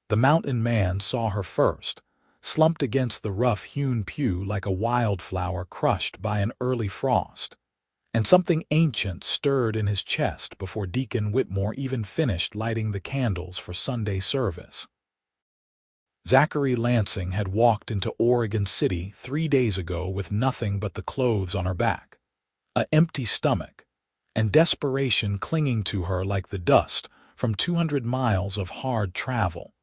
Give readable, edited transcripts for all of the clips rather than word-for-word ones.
The mountain man saw her first, slumped against the rough-hewn pew like a wildflower crushed by an early frost, and something ancient stirred in his chest before Deacon Whitmore even finished lighting the candles for Sunday service. Zachary Lansing had walked into Oregon City 3 days ago with nothing but the clothes on her back, an empty stomach, and desperation clinging to her like the dust from 200 miles of hard travel.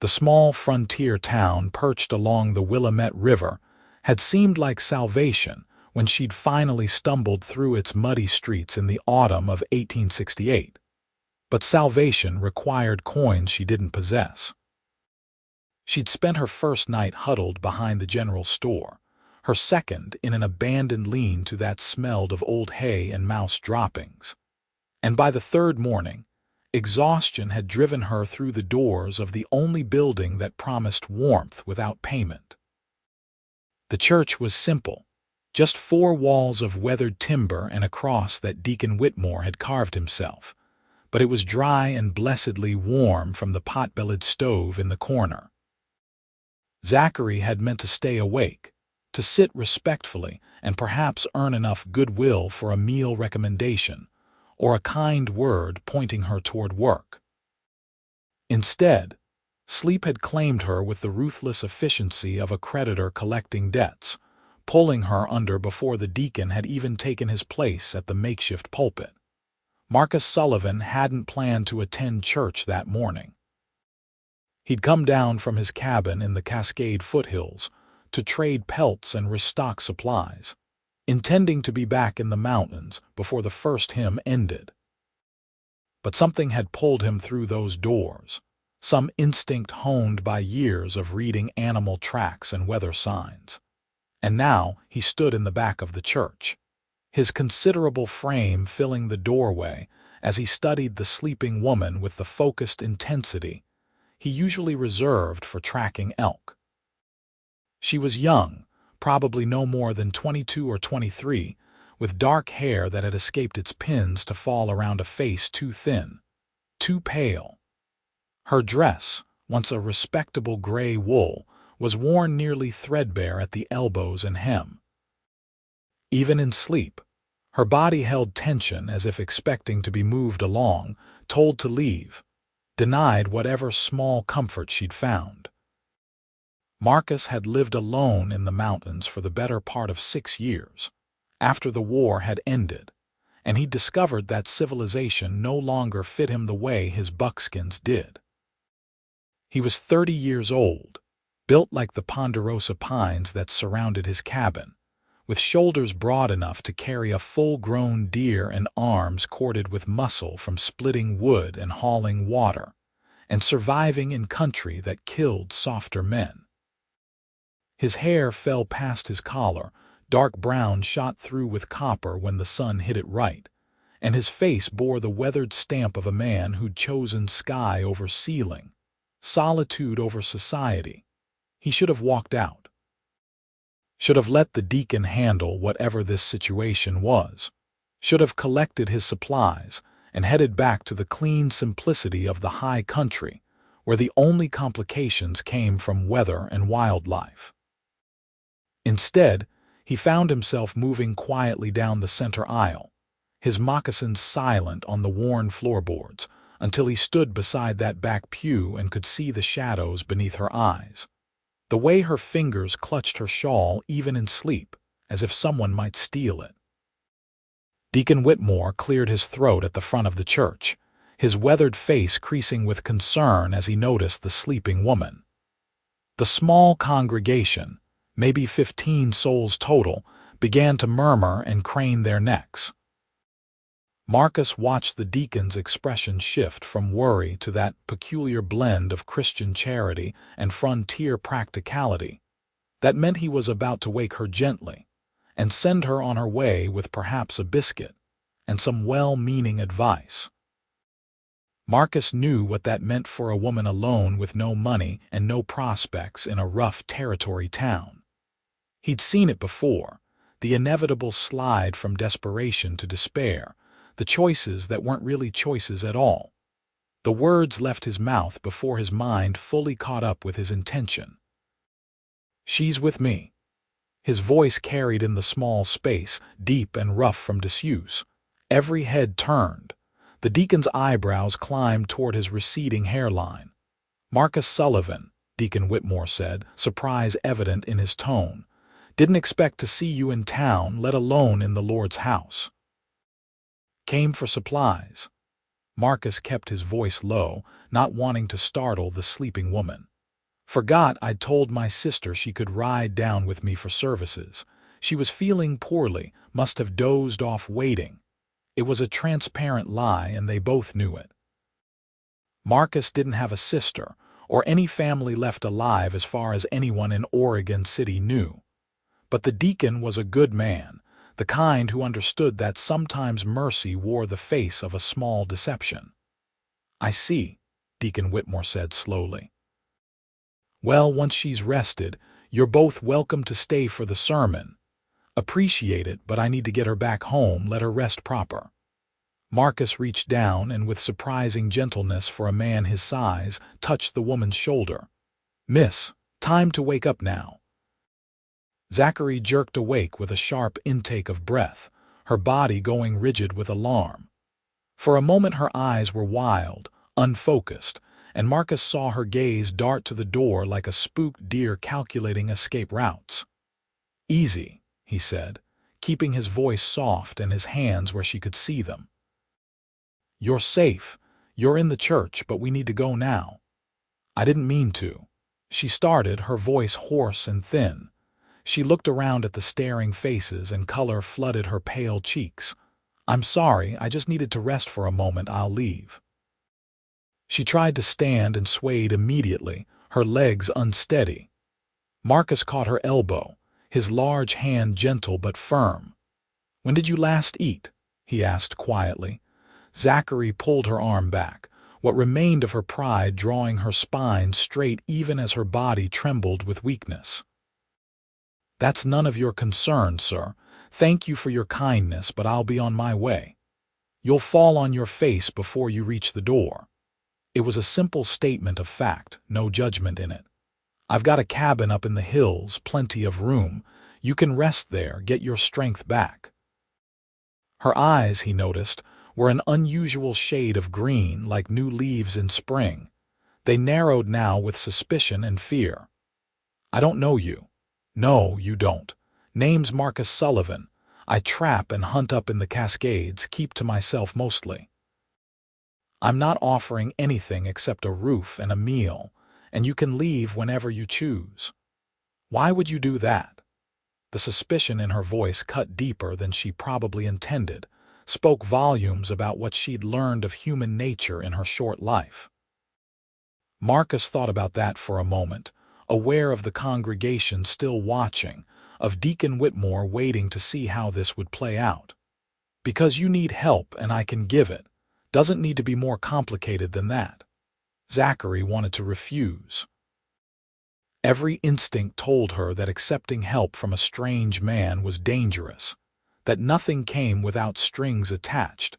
The small frontier town perched along the Willamette River had seemed like salvation when she'd finally stumbled through its muddy streets in the autumn of 1868. But salvation required coins she didn't possess. She'd spent her first night huddled behind the general store, her second in an abandoned lean-to that smelled of old hay and mouse droppings. And by the third morning, exhaustion had driven her through the doors of the only building that promised warmth without payment. The church was simple, just 4 walls of weathered timber and a cross that Deacon Whitmore had carved himself, but it was dry and blessedly warm from the pot-bellied stove in the corner. Zachary had meant to stay awake, to sit respectfully and perhaps earn enough goodwill for a meal recommendation or a kind word pointing her toward work. Instead, sleep had claimed her with the ruthless efficiency of a creditor collecting debts, pulling her under before the deacon had even taken his place at the makeshift pulpit. Marcus Sullivan hadn't planned to attend church that morning. He'd come down from his cabin in the Cascade foothills to trade pelts and restock supplies, intending to be back in the mountains before the first hymn ended. But something had pulled him through those doors, some instinct honed by years of reading animal tracks and weather signs. And now he stood in the back of the church, his considerable frame filling the doorway as he studied the sleeping woman with the focused intensity he usually reserved for tracking elk. She was young, probably no more than 22 or 23, with dark hair that had escaped its pins to fall around a face too thin, too pale. Her dress, once a respectable gray wool, was worn nearly threadbare at the elbows and hem. Even in sleep, her body held tension as if expecting to be moved along, told to leave, denied whatever small comfort she'd found. Marcus had lived alone in the mountains for the better part of 6 years, after the war had ended, and he'd discovered that civilization no longer fit him the way his buckskins did. He was 30 years old, built like the ponderosa pines that surrounded his cabin, with shoulders broad enough to carry a full-grown deer and arms corded with muscle from splitting wood and hauling water, and surviving in country that killed softer men. His hair fell past his collar, dark brown shot through with copper when the sun hit it right, and his face bore the weathered stamp of a man who'd chosen sky over ceiling, solitude over society. He should have walked out. Should have let the deacon handle whatever this situation was. Should have collected his supplies and headed back to the clean simplicity of the high country, where the only complications came from weather and wildlife. Instead, he found himself moving quietly down the center aisle, his moccasins silent on the worn floorboards, until he stood beside that back pew and could see the shadows beneath her eyes. The way her fingers clutched her shawl even in sleep, as if someone might steal it. Deacon Whitmore cleared his throat at the front of the church, his weathered face creasing with concern as he noticed the sleeping woman. The small congregation, maybe 15 souls total, began to murmur and crane their necks. Marcus watched the deacon's expression shift from worry to that peculiar blend of Christian charity and frontier practicality that meant he was about to wake her gently and send her on her way with perhaps a biscuit and some well-meaning advice. Marcus knew what that meant for a woman alone with no money and no prospects in a rough territory town. He'd seen it before, the inevitable slide from desperation to despair, the choices that weren't really choices at all. The words left his mouth before his mind fully caught up with his intention. "She's with me." His voice carried in the small space, deep and rough from disuse. Every head turned. The deacon's eyebrows climbed toward his receding hairline. "Marcus Sullivan," Deacon Whitmore said, surprise evident in his tone. "Didn't expect to see you in town, let alone in the Lord's house." "Came for supplies." Marcus kept his voice low, not wanting to startle the sleeping woman. "Forgot I'd told my sister she could ride down with me for services. She was feeling poorly, must have dozed off waiting." It was a transparent lie, and they both knew it. Marcus didn't have a sister, or any family left alive as far as anyone in Oregon City knew. But the deacon was a good man, the kind who understood that sometimes mercy wore the face of a small deception. "I see," Deacon Whitmore said slowly. "Well, once she's rested, you're both welcome to stay for the sermon. Appreciate it, but I need to get her back home, let her rest proper." Marcus reached down and, with surprising gentleness for a man his size, touched the woman's shoulder. "Miss, time to wake up now." Zachary jerked awake with a sharp intake of breath, her body going rigid with alarm. For a moment her eyes were wild, unfocused, and Marcus saw her gaze dart to the door like a spooked deer calculating escape routes. "Easy," he said, keeping his voice soft and his hands where she could see them. "You're safe. You're in the church, but we need to go now." "I didn't mean to." She started, her voice hoarse and thin. She looked around at the staring faces and color flooded her pale cheeks. "I'm sorry, I just needed to rest for a moment. I'll leave." She tried to stand and swayed immediately, her legs unsteady. Marcus caught her elbow, his large hand gentle but firm. "When did you last eat?" he asked quietly. Zachary pulled her arm back, what remained of her pride drawing her spine straight even as her body trembled with weakness. "That's none of your concern, sir. Thank you for your kindness, but I'll be on my way. You'll fall on your face before you reach the door." It was a simple statement of fact, no judgment in it. "I've got a cabin up in the hills, plenty of room. You can rest there, get your strength back." Her eyes, he noticed, were an unusual shade of green, like new leaves in spring. They narrowed now with suspicion and fear. "I don't know you." "No, you don't. Name's Marcus Sullivan. I trap and hunt up in the Cascades, keep to myself mostly." "I'm not offering anything except a roof and a meal, and you can leave whenever you choose." "Why would you do that?" The suspicion in her voice cut deeper than she probably intended, spoke volumes about what she'd learned of human nature in her short life. Marcus thought about that for a moment, aware of the congregation still watching, of Deacon Whitmore waiting to see how this would play out. "Because you need help and I can give it. Doesn't need to be more complicated than that." Zachary wanted to refuse. Every instinct told her that accepting help from a strange man was dangerous, that nothing came without strings attached,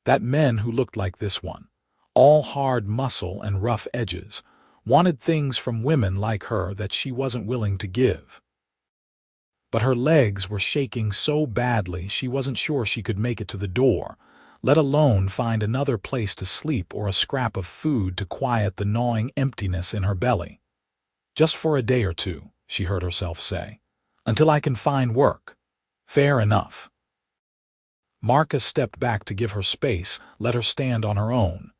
that men who looked like this one, all hard muscle and rough edges, wanted things from women like her that she wasn't willing to give. But her legs were shaking so badly she wasn't sure she could make it to the door, let alone find another place to sleep or a scrap of food to quiet the gnawing emptiness in her belly. "Just for a day or two," she heard herself say, "until I can find work." Fair enough. Marcus stepped back to give her space, let her stand on her own.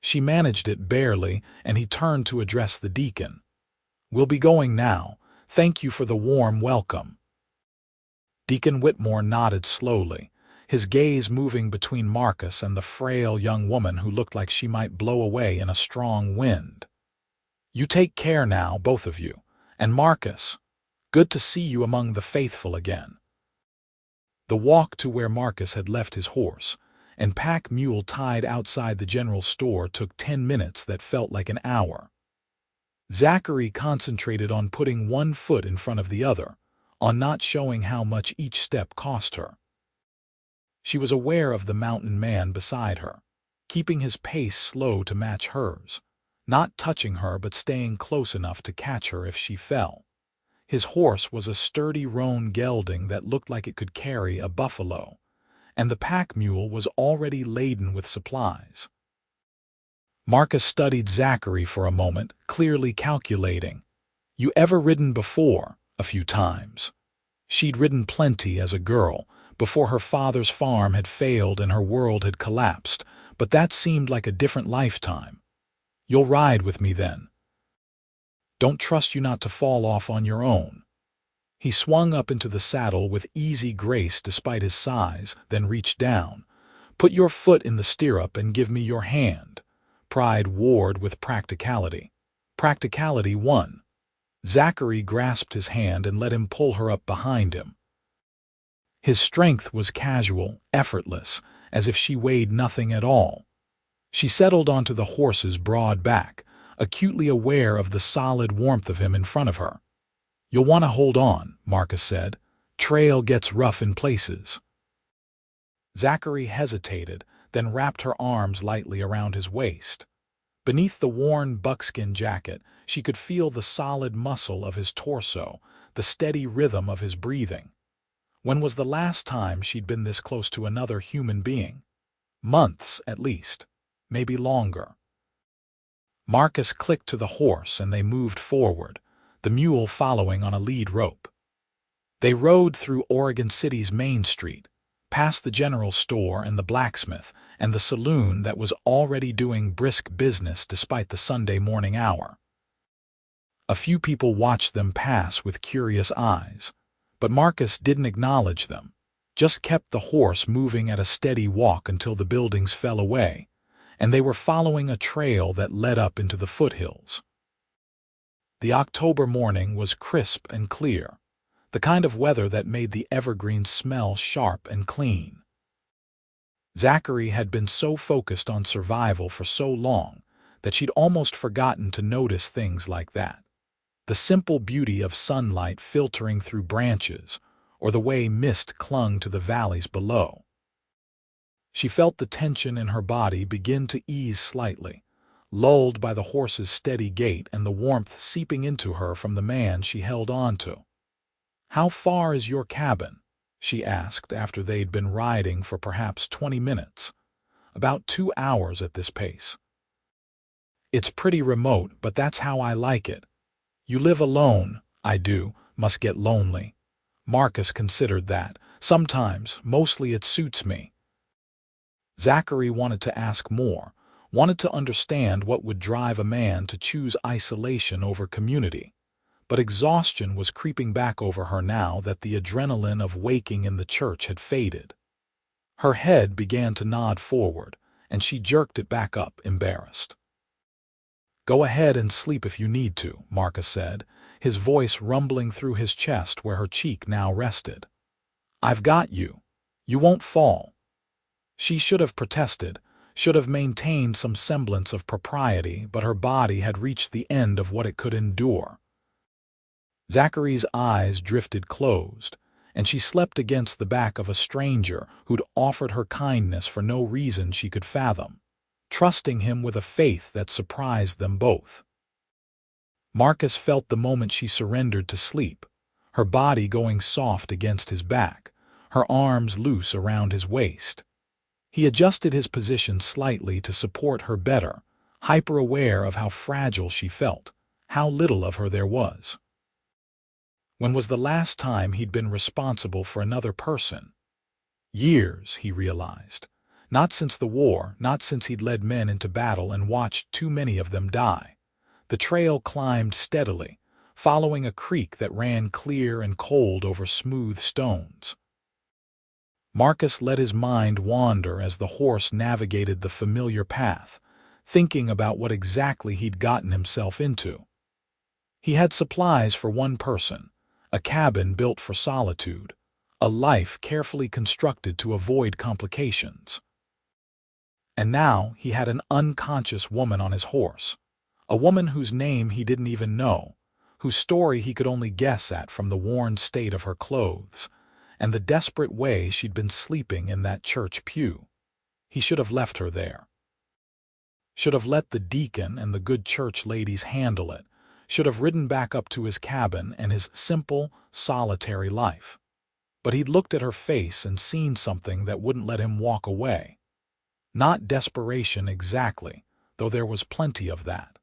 She managed it barely, and he turned to address the deacon. "We'll be going now. Thank you for the warm welcome." Deacon Whitmore nodded slowly, his gaze moving between Marcus and the frail young woman who looked like she might blow away in a strong wind. "You take care now, both of you. And Marcus, good to see you among the faithful again." The walk to where Marcus had left his horse and pack mule tied outside the general store took 10 minutes that felt like an hour. Zachary concentrated on putting one foot in front of the other, on not showing how much each step cost her. She was aware of the mountain man beside her. keeping his pace slow to match hers, not touching her but staying close enough to catch her if she fell. His horse was a sturdy roan gelding that looked like it could carry a buffalo, and the pack mule was already laden with supplies. Marcus studied Zachary for a moment, clearly calculating. "You ever ridden before?" "A few times." She'd ridden plenty as a girl, before her father's farm had failed and her world had collapsed, but that seemed like a different lifetime. "You'll ride with me then." "Don't trust you not to fall off on your own." He swung up into the saddle with easy grace despite his size, then reached down. "Put your foot in the stirrup and give me your hand." Pride warred with practicality. Practicality won. Zachary grasped his hand and let him pull her up behind him. His strength was casual, effortless, as if she weighed nothing at all. She settled onto the horse's broad back, acutely aware of the solid warmth of him in front of her. "You'll want to hold on," Marcus said. "Trail gets rough in places." Zachary hesitated, then wrapped her arms lightly around his waist. Beneath the worn buckskin jacket, she could feel the solid muscle of his torso, the steady rhythm of his breathing. When was the last time she'd been this close to another human being? Months, at least. Maybe longer. Marcus clicked to the horse and they moved forward, the mule following on a lead rope. They rode through Oregon City's Main Street, past the general store and the blacksmith and the saloon that was already doing brisk business despite the Sunday morning hour. A few people watched them pass with curious eyes, but Marcus didn't acknowledge them, just kept the horse moving at a steady walk until the buildings fell away, and they were following a trail that led up into the foothills. The October morning was crisp and clear, the kind of weather that made the evergreens smell sharp and clean. Zachary had been so focused on survival for so long that she'd almost forgotten to notice things like that. The simple beauty of sunlight filtering through branches, or the way mist clung to the valleys below. She felt the tension in her body begin to ease slightly, lulled by the horse's steady gait and the warmth seeping into her from the man she held on to. "How far is your cabin?" she asked after they'd been riding for perhaps 20 minutes. "About 2 hours at this pace." "It's pretty remote, but that's how I like it." "You live alone." "I do. Must get lonely." Marcus considered that. "Sometimes. Mostly it suits me." Zachary wanted to ask more, wanted to understand what would drive a man to choose isolation over community. But exhaustion was creeping back over her now that the adrenaline of waking in the church had faded. Her head began to nod forward, and she jerked it back up, embarrassed. "Go ahead and sleep if you need to," Marcus said, his voice rumbling through his chest where her cheek now rested. "I've got you. You won't fall." She should have protested, should have maintained some semblance of propriety, but her body had reached the end of what it could endure. Zachary's eyes drifted closed, and she slept against the back of a stranger who'd offered her kindness for no reason she could fathom, trusting him with a faith that surprised them both. Marcus felt the moment she surrendered to sleep, her body going soft against his back, her arms loose around his waist. He adjusted his position slightly to support her better, hyper-aware of how fragile she felt, how little of her there was. When was the last time he'd been responsible for another person? Years, he realized. Not since the war, not since he'd led men into battle and watched too many of them die. The trail climbed steadily, following a creek that ran clear and cold over smooth stones. Marcus let his mind wander as the horse navigated the familiar path, thinking about what exactly he'd gotten himself into. He had supplies for one person, a cabin built for solitude, a life carefully constructed to avoid complications. And now he had an unconscious woman on his horse, a woman whose name he didn't even know, whose story he could only guess at from the worn state of her clothes, and the desperate way she'd been sleeping in that church pew. He should have left her there. should have let the deacon and the good church ladies handle it, should have ridden back up to his cabin and his simple, solitary life. But he'd looked at her face and seen something that wouldn't let him walk away. Not desperation exactly, though there was plenty of that.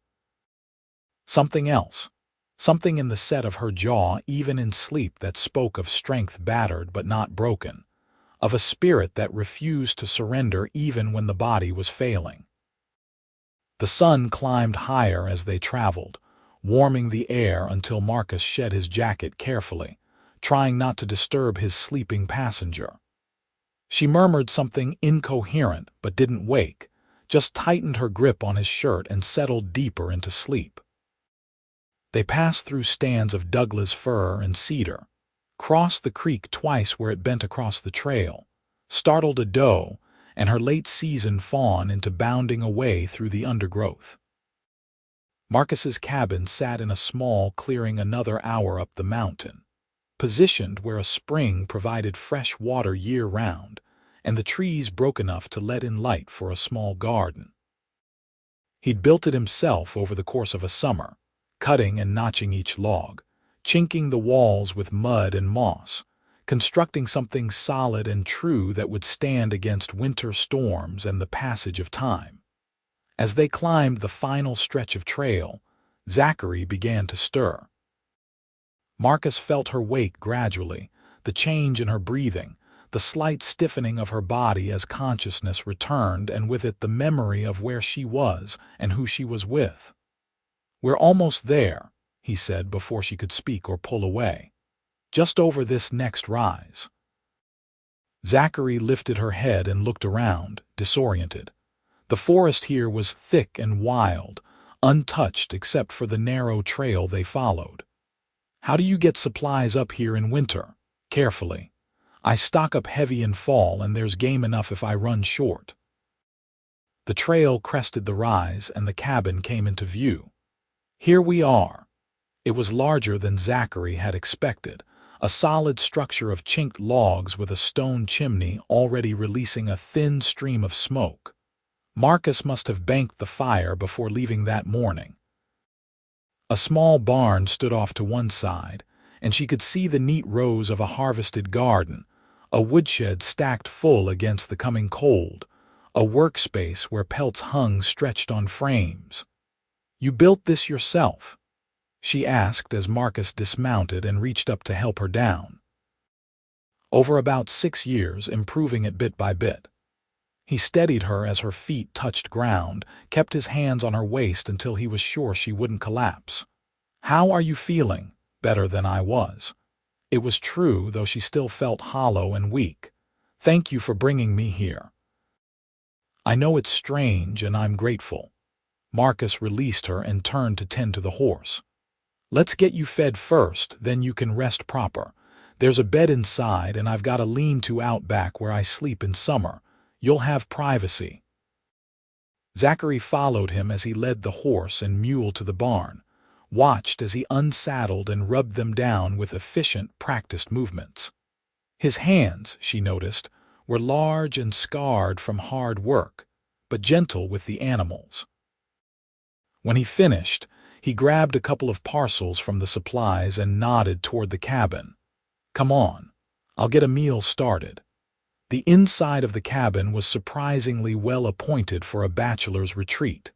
Something else. Something in the set of her jaw, even in sleep, that spoke of strength battered but not broken, of a spirit that refused to surrender even when the body was failing. The sun climbed higher as they traveled, warming the air until Marcus shed his jacket carefully, trying not to disturb his sleeping passenger. She murmured something incoherent but didn't wake, just tightened her grip on his shirt and settled deeper into sleep. They passed through stands of Douglas fir and cedar, crossed the creek twice where it bent across the trail, startled a doe and her late-season fawn into bounding away through the undergrowth. Marcus's cabin sat in a small clearing another hour up the mountain, positioned where a spring provided fresh water year-round, and the trees broke enough to let in light for a small garden. He'd built it himself over the course of a summer, cutting and notching each log, chinking the walls with mud and moss, constructing something solid and true that would stand against winter storms and the passage of time. As they climbed the final stretch of trail, Zachary began to stir. Marcus felt her wake gradually, the change in her breathing, the slight stiffening of her body as consciousness returned, and with it the memory of where she was and who she was with. "We're almost there," he said before she could speak or pull away. "Just over this next rise." Zachary lifted her head and looked around, disoriented. The forest here was thick and wild, untouched except for the narrow trail they followed. "How do you get supplies up here in winter?" Carefully. "I stock up heavy in fall, and there's game enough if I run short." The trail crested the rise, and the cabin came into view. "Here we are." It was larger than Zachary had expected, a solid structure of chinked logs with a stone chimney already releasing a thin stream of smoke. Marcus must have banked the fire before leaving that morning. A small barn stood off to one side, and she could see the neat rows of a harvested garden, a woodshed stacked full against the coming cold, a workspace where pelts hung stretched on frames. "You built this yourself?" she asked as Marcus dismounted and reached up to help her down. "Over about 6 years, improving it bit by bit." He steadied her as her feet touched ground, kept his hands on her waist until he was sure she wouldn't collapse. "How are you feeling?" "Better than I was." It was true, though she still felt hollow and weak. "Thank you for bringing me here." "I know it's strange, and I'm grateful." Marcus released her and turned to tend to the horse. "Let's get you fed first, then you can rest proper. There's a bed inside, and I've got a lean-to out back where I sleep in summer. You'll have privacy." Zachary followed him as he led the horse and mule to the barn, watched as he unsaddled and rubbed them down with efficient, practiced movements. His hands, she noticed, were large and scarred from hard work, but gentle with the animals. When he finished, he grabbed a couple of parcels from the supplies and nodded toward the cabin. "Come on, I'll get a meal started." The inside of the cabin was surprisingly well appointed for a bachelor's retreat.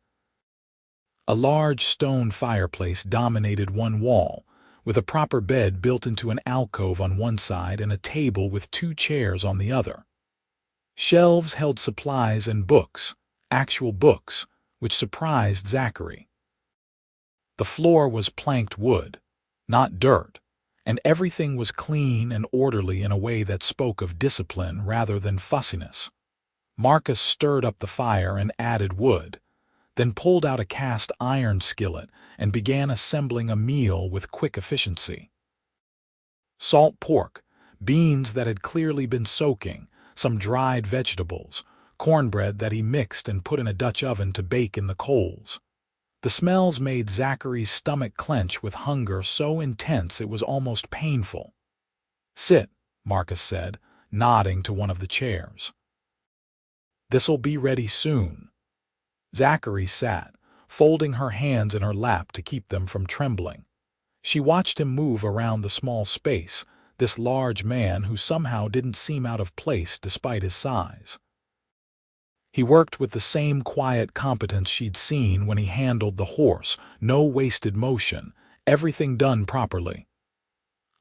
A large stone fireplace dominated one wall, with a proper bed built into an alcove on one side and a table with 2 chairs on the other. Shelves held supplies and books, actual books, which surprised Zachary. The floor was planked wood, not dirt, and everything was clean and orderly in a way that spoke of discipline rather than fussiness. Marcus stirred up the fire and added wood, then pulled out a cast iron skillet and began assembling a meal with quick efficiency. Salt pork, beans that had clearly been soaking, some dried vegetables, cornbread that he mixed and put in a Dutch oven to bake in the coals. The smells made Zachary's stomach clench with hunger so intense it was almost painful. "Sit," Marcus said, nodding to one of the chairs. "This'll be ready soon." Zachary sat, folding her hands in her lap to keep them from trembling. She watched him move around the small space, this large man who somehow didn't seem out of place despite his size. He worked with the same quiet competence she'd seen when he handled the horse, no wasted motion, everything done properly.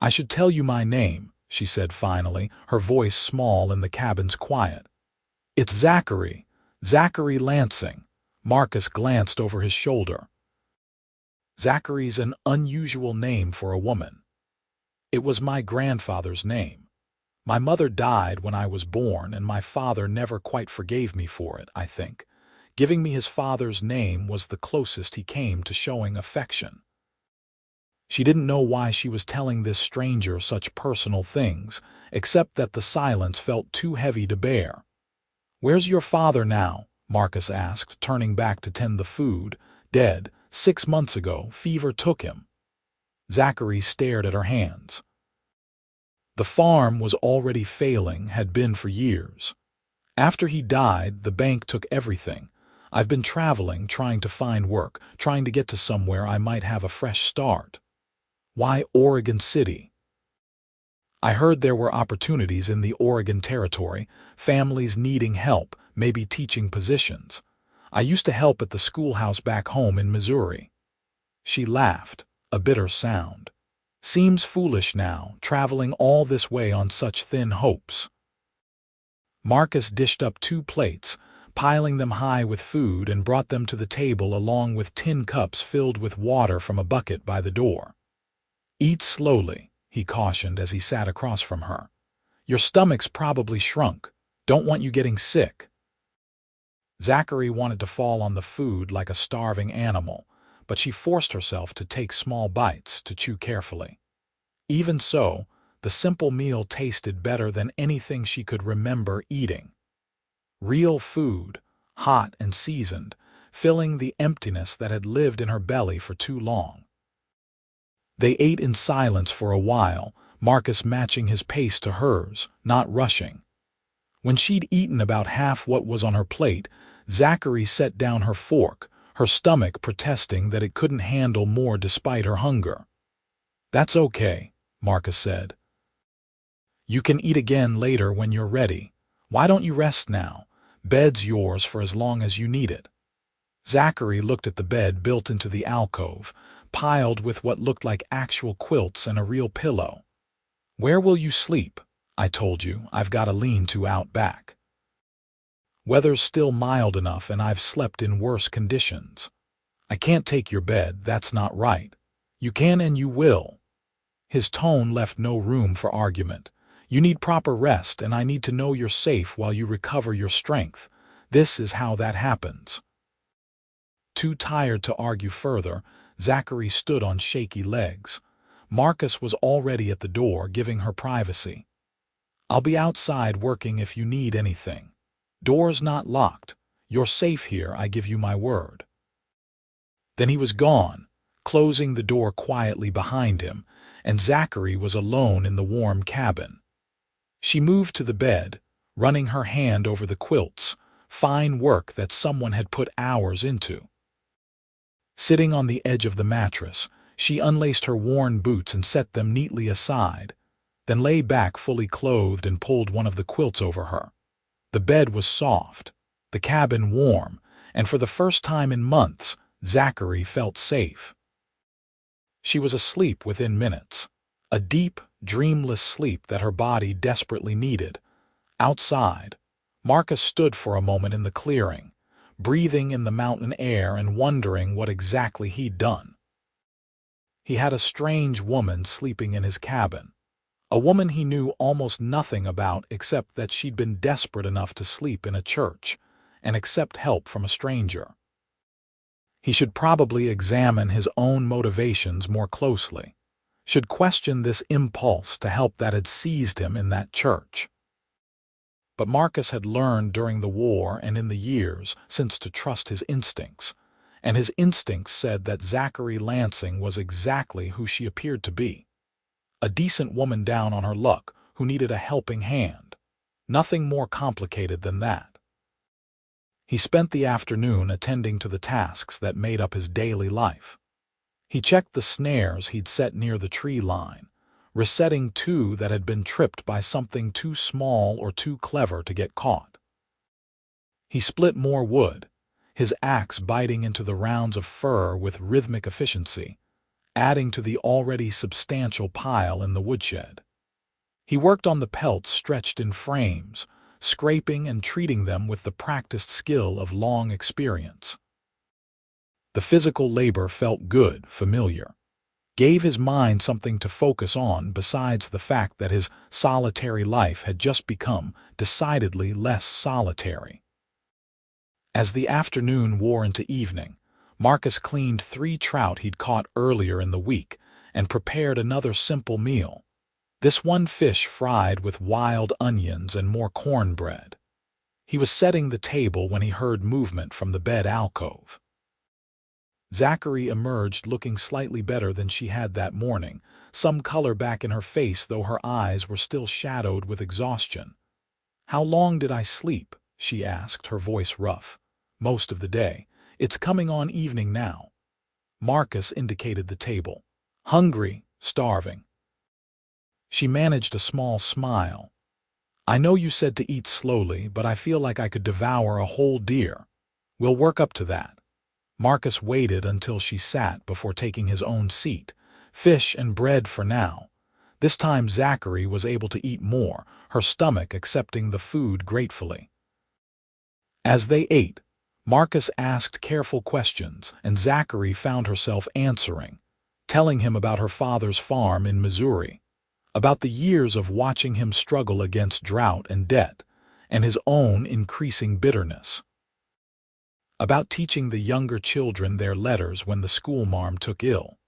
"I should tell you my name," she said finally, her voice small in the cabin's quiet. "It's Zachary, Zachary Lansing." Marcus glanced over his shoulder. Zachary's an unusual name for a woman. It was my grandfather's name. My mother died when I was born, and my father never quite forgave me for it, I think. Giving me his father's name was the closest he came to showing affection. She didn't know why she was telling this stranger such personal things, except that the silence felt too heavy to bear. "Where's your father now?" Marcus asked, turning back to tend the food. "Dead. 6 months ago. Fever took him." Zachary stared at her hands. The farm was already failing, had been for years. After he died, the bank took everything. I've been traveling, trying to find work, trying to get to somewhere I might have a fresh start. Why Oregon City? I heard there were opportunities in the Oregon Territory, families needing help, maybe teaching positions. I used to help at the schoolhouse back home in Missouri. She laughed, a bitter sound. Seems foolish now, traveling all this way on such thin hopes. Marcus dished up 2 plates, piling them high with food, and brought them to the table along with tin cups filled with water from a bucket by the door. "Eat slowly," he cautioned as he sat across from her. "Your stomach's probably shrunk. Don't want you getting sick." Zachary wanted to fall on the food like a starving animal, but she forced herself to take small bites, to chew carefully. Even so, the simple meal tasted better than anything she could remember eating. Real food, hot and seasoned, filling the emptiness that had lived in her belly for too long. They ate in silence for a while, Marcus matching his pace to hers, not rushing. When she'd eaten about half what was on her plate, Zachary set down her fork, her stomach protesting that it couldn't handle more despite her hunger. "That's okay," Marcus said. "You can eat again later when you're ready. Why don't you rest now? Bed's yours for as long as you need it." Zachary looked at the bed built into the alcove, piled with what looked like actual quilts and a real pillow. "Where will you sleep? I told you, I've got a lean-to out back. Weather's still mild enough and I've slept in worse conditions. I can't take your bed, that's not right. You can and you will." His tone left no room for argument. "You need proper rest, and I need to know you're safe while you recover your strength. This is how that happens." Too tired to argue further, Zachary stood on shaky legs. Marcus was already at the door, giving her privacy. "I'll be outside working if you need anything. Door's not locked. You're safe here, I give you my word." Then he was gone, closing the door quietly behind him, and Zachary was alone in the warm cabin. She moved to the bed, running her hand over the quilts, fine work that someone had put hours into. Sitting on the edge of the mattress, she unlaced her worn boots and set them neatly aside, then lay back fully clothed and pulled one of the quilts over her. The bed was soft, the cabin warm, and for the first time in months, Zachary felt safe. She was asleep within minutes, a deep, dreamless sleep that her body desperately needed. Outside, Marcus stood for a moment in the clearing, breathing in the mountain air and wondering what exactly he'd done. He had a strange woman sleeping in his cabin, a woman he knew almost nothing about except that she'd been desperate enough to sleep in a church and accept help from a stranger. He should probably examine his own motivations more closely, should question this impulse to help that had seized him in that church. But Marcus had learned during the war and in the years since to trust his instincts, and his instincts said that Zachary Lansing was exactly who she appeared to be. A decent woman down on her luck who needed a helping hand. Nothing more complicated than that. He spent the afternoon attending to the tasks that made up his daily life. He checked the snares he'd set near the tree line, resetting two that had been tripped by something too small or too clever to get caught. He split more wood, his axe biting into the rounds of fir with rhythmic efficiency, adding to the already substantial pile in the woodshed. He worked on the pelts stretched in frames, scraping and treating them with the practiced skill of long experience. The physical labor felt good, familiar, gave his mind something to focus on besides the fact that his solitary life had just become decidedly less solitary. As the afternoon wore into evening, Marcus cleaned 3 trout he'd caught earlier in the week and prepared another simple meal. This one fish fried with wild onions and more cornbread. He was setting the table when he heard movement from the bed alcove. Zachary emerged looking slightly better than she had that morning, some color back in her face though her eyes were still shadowed with exhaustion. "How long did I sleep?" she asked, her voice rough. "Most of the day. It's coming on evening now." Marcus indicated the table. "Hungry, starving." She managed a small smile. "I know you said to eat slowly, but I feel like I could devour a whole deer. We'll work up to that." Marcus waited until she sat before taking his own seat. Fish and bread for now. This time Zachary was able to eat more, her stomach accepting the food gratefully. As they ate, Marcus asked careful questions, and Zachary found herself answering, telling him about her father's farm in Missouri, about the years of watching him struggle against drought and debt, and his own increasing bitterness. About teaching the younger children their letters when the schoolmarm took ill.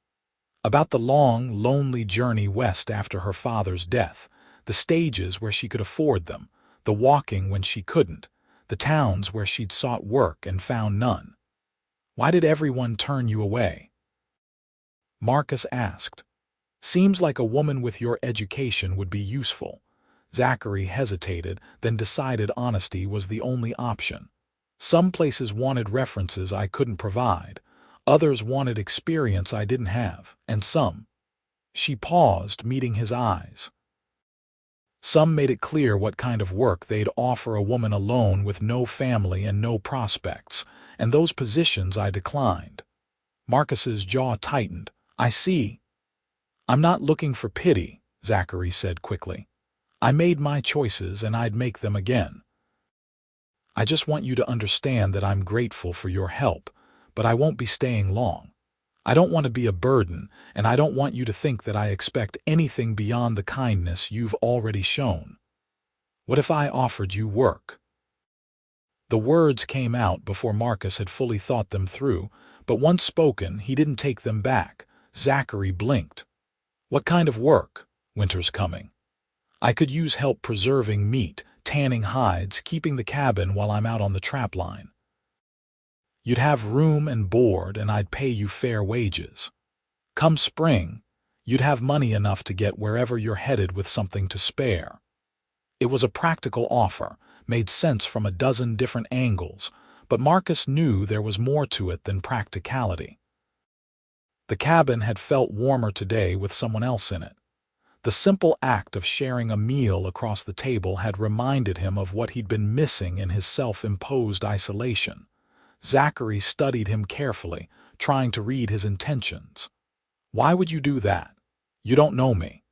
About the long, lonely journey west after her father's death, the stages where she could afford them, the walking when she couldn't, the towns where she'd sought work and found none. "Why did everyone turn you away?" Marcus asked. "Seems like a woman with your education would be useful." Zachary hesitated, then decided honesty was the only option. "Some places wanted references I couldn't provide. Others wanted experience I didn't have, and some—" She paused, meeting his eyes. "Some made it clear what kind of work they'd offer a woman alone with no family and no prospects, and those positions I declined." Marcus's jaw tightened. "I see." "I'm not looking for pity," Zachary said quickly. "I made my choices and I'd make them again. I just want you to understand that I'm grateful for your help, but I won't be staying long. I don't want to be a burden, and I don't want you to think that I expect anything beyond the kindness you've already shown. What if I offered you work?" The words came out before Marcus had fully thought them through, but once spoken, he didn't take them back. Zachary blinked. "What kind of work? Winter's coming. I could use help preserving meat, tanning hides, keeping the cabin while I'm out on the trap line. You'd have room and board, and I'd pay you fair wages. Come spring, you'd have money enough to get wherever you're headed with something to spare." It was a practical offer, made sense from a dozen different angles, but Marcus knew there was more to it than practicality. The cabin had felt warmer today with someone else in it. The simple act of sharing a meal across the table had reminded him of what he'd been missing in his self-imposed isolation. Zachary studied him carefully, trying to read his intentions. "Why would you do that? You don't know me."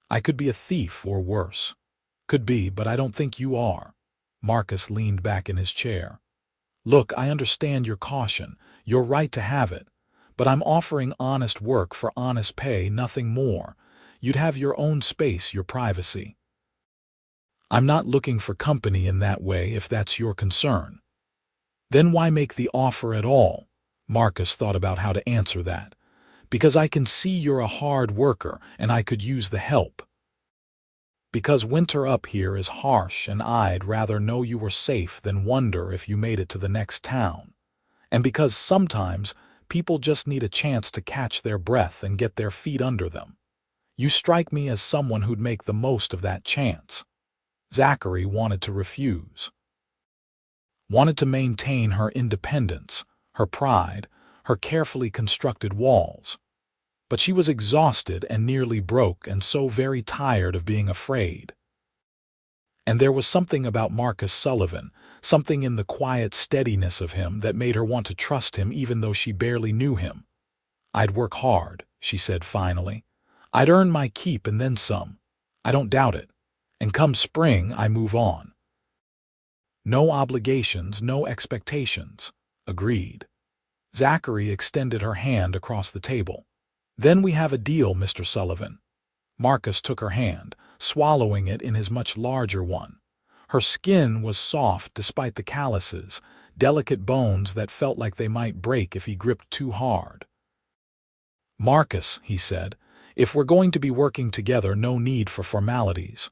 "I could be a thief or worse." "Could be, but I don't think you are." Marcus leaned back in his chair. "Look, I understand your caution. You're right to have it. But I'm offering honest work for honest pay, nothing more. You'd have your own space, your privacy. I'm not looking for company in that way, if that's your concern." "Then why make the offer at all?" Marcus thought about how to answer that. "Because I can see you're a hard worker, and I could use the help. Because winter up here is harsh, and I'd rather know you were safe than wonder if you made it to the next town. And because sometimes people just need a chance to catch their breath and get their feet under them. You strike me as someone who'd make the most of that chance." Zachary wanted to refuse. wanted to maintain her independence, her pride, her carefully constructed walls. But she was exhausted and nearly broke and so very tired of being afraid. And there was something about Marcus Sullivan, something in the quiet steadiness of him that made her want to trust him even though she barely knew him. "I'd work hard," she said finally. "I'd earn my keep and then some. I don't doubt it. And come spring, I move on. No obligations, no expectations." "Agreed." Zachary extended her hand across the table. "Then we have a deal, Mr. Sullivan." Marcus took her hand, swallowing it in his much larger one. Her skin was soft despite the calluses, delicate bones that felt like they might break if he gripped too hard. "Marcus," he said, "if we're going to be working together, no need for formalities."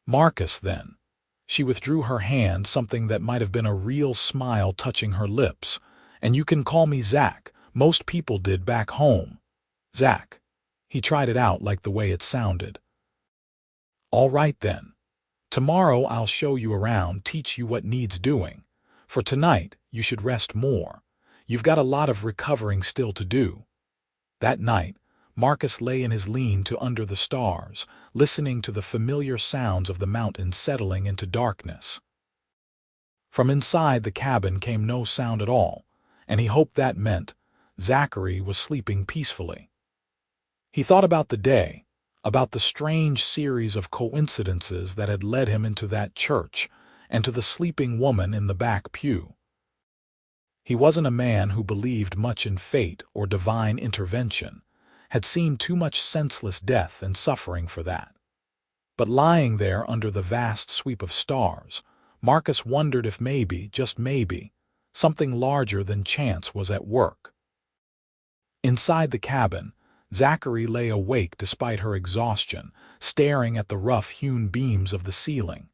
"Marcus, then." She withdrew her hand, something that might have been a real smile touching her lips. "And you can call me Zach. Most people did back home." "Zach." He tried it out like the way it sounded. "All right then. Tomorrow I'll show you around, teach you what needs doing. For tonight, you should rest more. You've got a lot of recovering still to do." That night, Marcus lay in his lean-to under the stars, listening to the familiar sounds of the mountains settling into darkness. From inside the cabin came no sound at all, and he hoped that meant Zachary was sleeping peacefully. He thought about the day, about the strange series of coincidences that had led him into that church, and to the sleeping woman in the back pew. He wasn't a man who believed much in fate or divine intervention, had seen too much senseless death and suffering for that. But lying there under the vast sweep of stars, Marcus wondered if maybe, just maybe, something larger than chance was at work. Inside the cabin, Zachary lay awake despite her exhaustion, staring at the rough-hewn beams of the ceiling.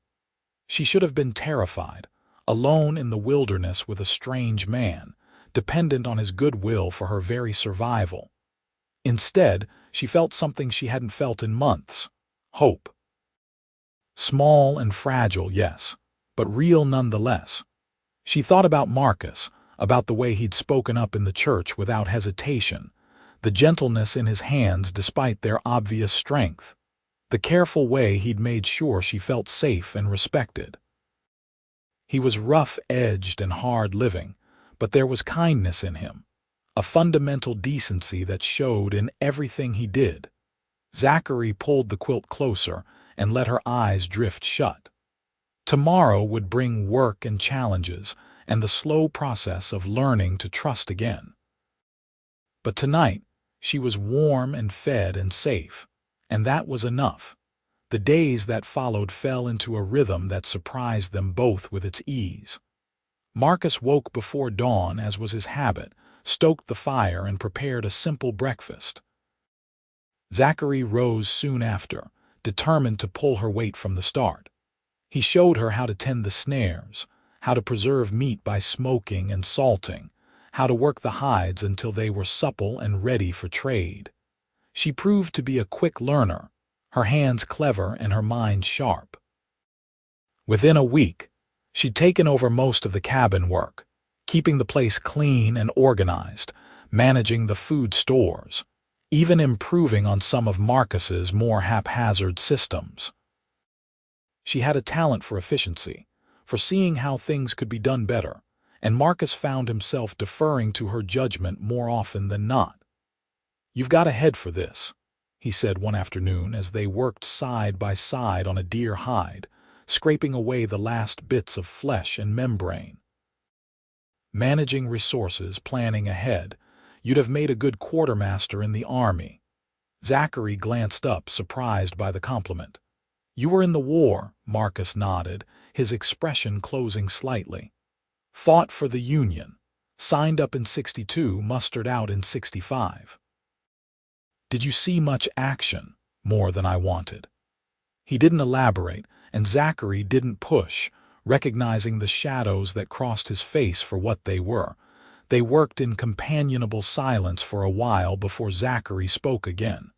She should have been terrified, alone in the wilderness with a strange man, dependent on his goodwill for her very survival. Instead, she felt something she hadn't felt in months: hope. Small and fragile, yes, but real nonetheless. She thought about Marcus, about the way he'd spoken up in the church without hesitation, the gentleness in his hands despite their obvious strength, the careful way he'd made sure she felt safe and respected. He was rough-edged and hard-living, but there was kindness in him, a fundamental decency that showed in everything he did. Zachary pulled the quilt closer and let her eyes drift shut. Tomorrow would bring work and challenges and the slow process of learning to trust again. But tonight, she was warm and fed and safe, and that was enough. The days that followed fell into a rhythm that surprised them both with its ease. Marcus woke before dawn, as was his habit, stoked the fire and prepared a simple breakfast. Zachary rose soon after, determined to pull her weight from the start. He showed her how to tend the snares, how to preserve meat by smoking and salting, how to work the hides until they were supple and ready for trade. She proved to be a quick learner, her hands clever and her mind sharp. Within a week, she'd taken over most of the cabin work, keeping the place clean and organized, managing the food stores, even improving on some of Marcus's more haphazard systems. She had a talent for efficiency, for seeing how things could be done better, and Marcus found himself deferring to her judgment more often than not. "You've got a head for this," he said one afternoon as they worked side by side on a deer hide, scraping away the last bits of flesh and membrane. "Managing resources, planning ahead, you'd have made a good quartermaster in the army." Zachary glanced up, surprised by the compliment. "You were in the war," Marcus nodded, his expression closing slightly. "Fought for the Union. Signed up in '62, mustered out in '65. "Did you see much action?" "More than I wanted." He didn't elaborate, and Zachary didn't push, recognizing the shadows that crossed his face for what they were. They worked in companionable silence for a while before Zachary spoke again.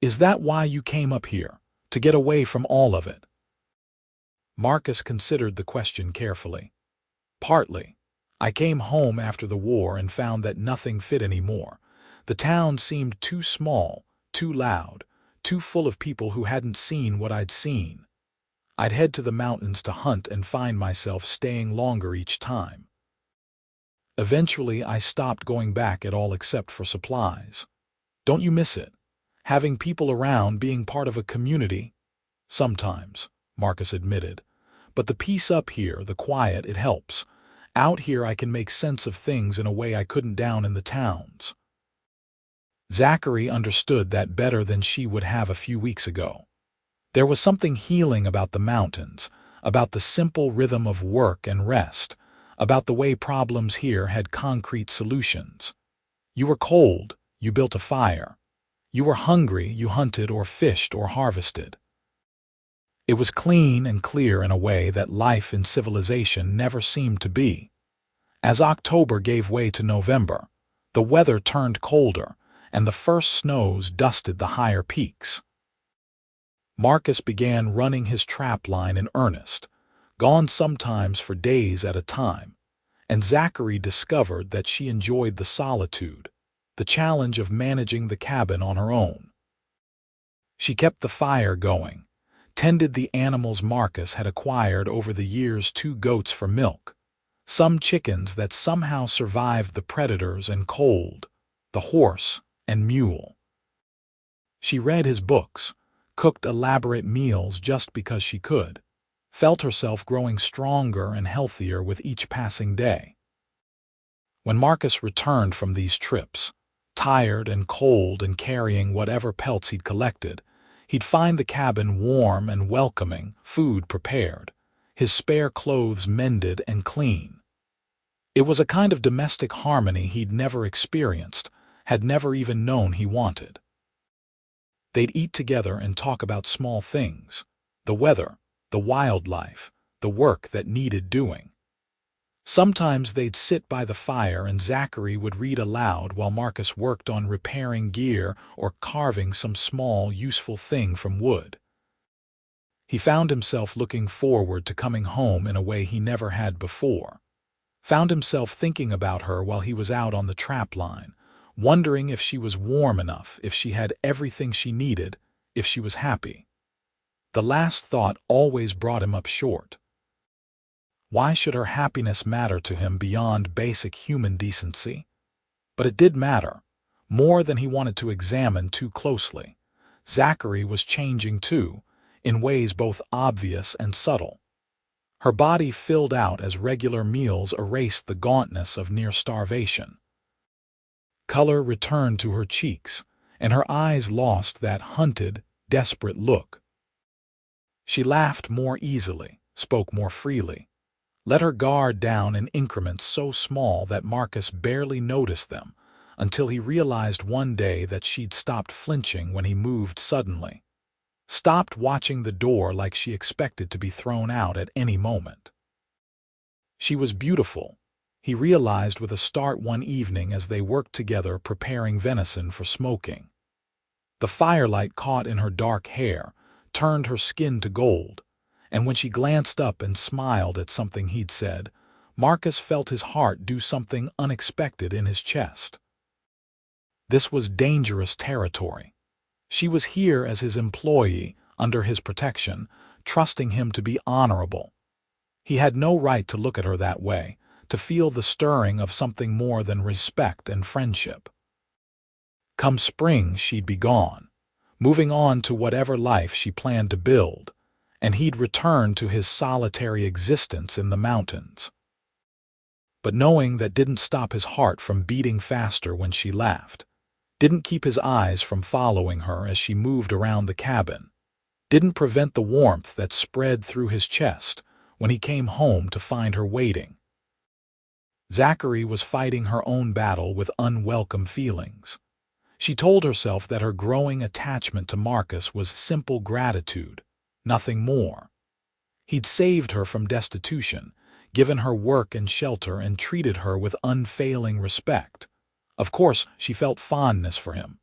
"Is that why you came up here? To get away from all of it?" Marcus considered the question carefully. Partly. I came home after the war and found that nothing fit anymore. The town seemed too small, too loud, too full of people who hadn't seen what I'd seen. I'd head to the mountains to hunt and find myself staying longer each time. Eventually, I stopped going back at all except for supplies. Don't you miss it? Having people around, being part of a community? Sometimes, Marcus admitted. But the peace up here, the quiet, it helps. Out here I can make sense of things in a way I couldn't down in the towns. Zachary understood that better than she would have a few weeks ago. There was something healing about the mountains, about the simple rhythm of work and rest, about the way problems here had concrete solutions. You were cold, you built a fire. You were hungry, you hunted or fished or harvested. It was clean and clear in a way that life in civilization never seemed to be. As October gave way to November, the weather turned colder, and the first snows dusted the higher peaks. Marcus began running his trap line in earnest, gone sometimes for days at a time, and Zachary discovered that she enjoyed the solitude, the challenge of managing the cabin on her own. She kept the fire going, tended the animals Marcus had acquired over the years: 2 goats for milk, some chickens that somehow survived the predators and cold, the horse and mule. She read his books, cooked elaborate meals just because she could, felt herself growing stronger and healthier with each passing day. When Marcus returned from these trips, tired and cold and carrying whatever pelts he'd collected, he'd find the cabin warm and welcoming, food prepared, his spare clothes mended and clean. It was a kind of domestic harmony he'd never experienced, had never even known he wanted. They'd eat together and talk about small things, the weather, the wildlife, the work that needed doing. Sometimes they'd sit by the fire and Zachary would read aloud while Marcus worked on repairing gear or carving some small, useful thing from wood. He found himself looking forward to coming home in a way he never had before. Found himself thinking about her while he was out on the trap line, wondering if she was warm enough, if she had everything she needed, if she was happy. The last thought always brought him up short. Why should her happiness matter to him beyond basic human decency? But it did matter, more than he wanted to examine too closely. Zachary was changing too, in ways both obvious and subtle. Her body filled out as regular meals erased the gauntness of near starvation. Color returned to her cheeks, and her eyes lost that hunted, desperate look. She laughed more easily, spoke more freely, let her guard down in increments so small that Marcus barely noticed them, until he realized one day that she'd stopped flinching when he moved suddenly, stopped watching the door like she expected to be thrown out at any moment. She was beautiful, he realized with a start one evening as they worked together preparing venison for smoking. The firelight caught in her dark hair, turned her skin to gold, and when she glanced up and smiled at something he'd said, Marcus felt his heart do something unexpected in his chest. This was dangerous territory. She was here as his employee, under his protection, trusting him to be honorable. He had no right to look at her that way, to feel the stirring of something more than respect and friendship. Come spring, she'd be gone, moving on to whatever life she planned to build, and he'd return to his solitary existence in the mountains. But knowing that didn't stop his heart from beating faster when she laughed, didn't keep his eyes from following her as she moved around the cabin, didn't prevent the warmth that spread through his chest when he came home to find her waiting. Zachary was fighting her own battle with unwelcome feelings. She told herself that her growing attachment to Marcus was simple gratitude, nothing more. He'd saved her from destitution, given her work and shelter, and treated her with unfailing respect. Of course, she felt fondness for him.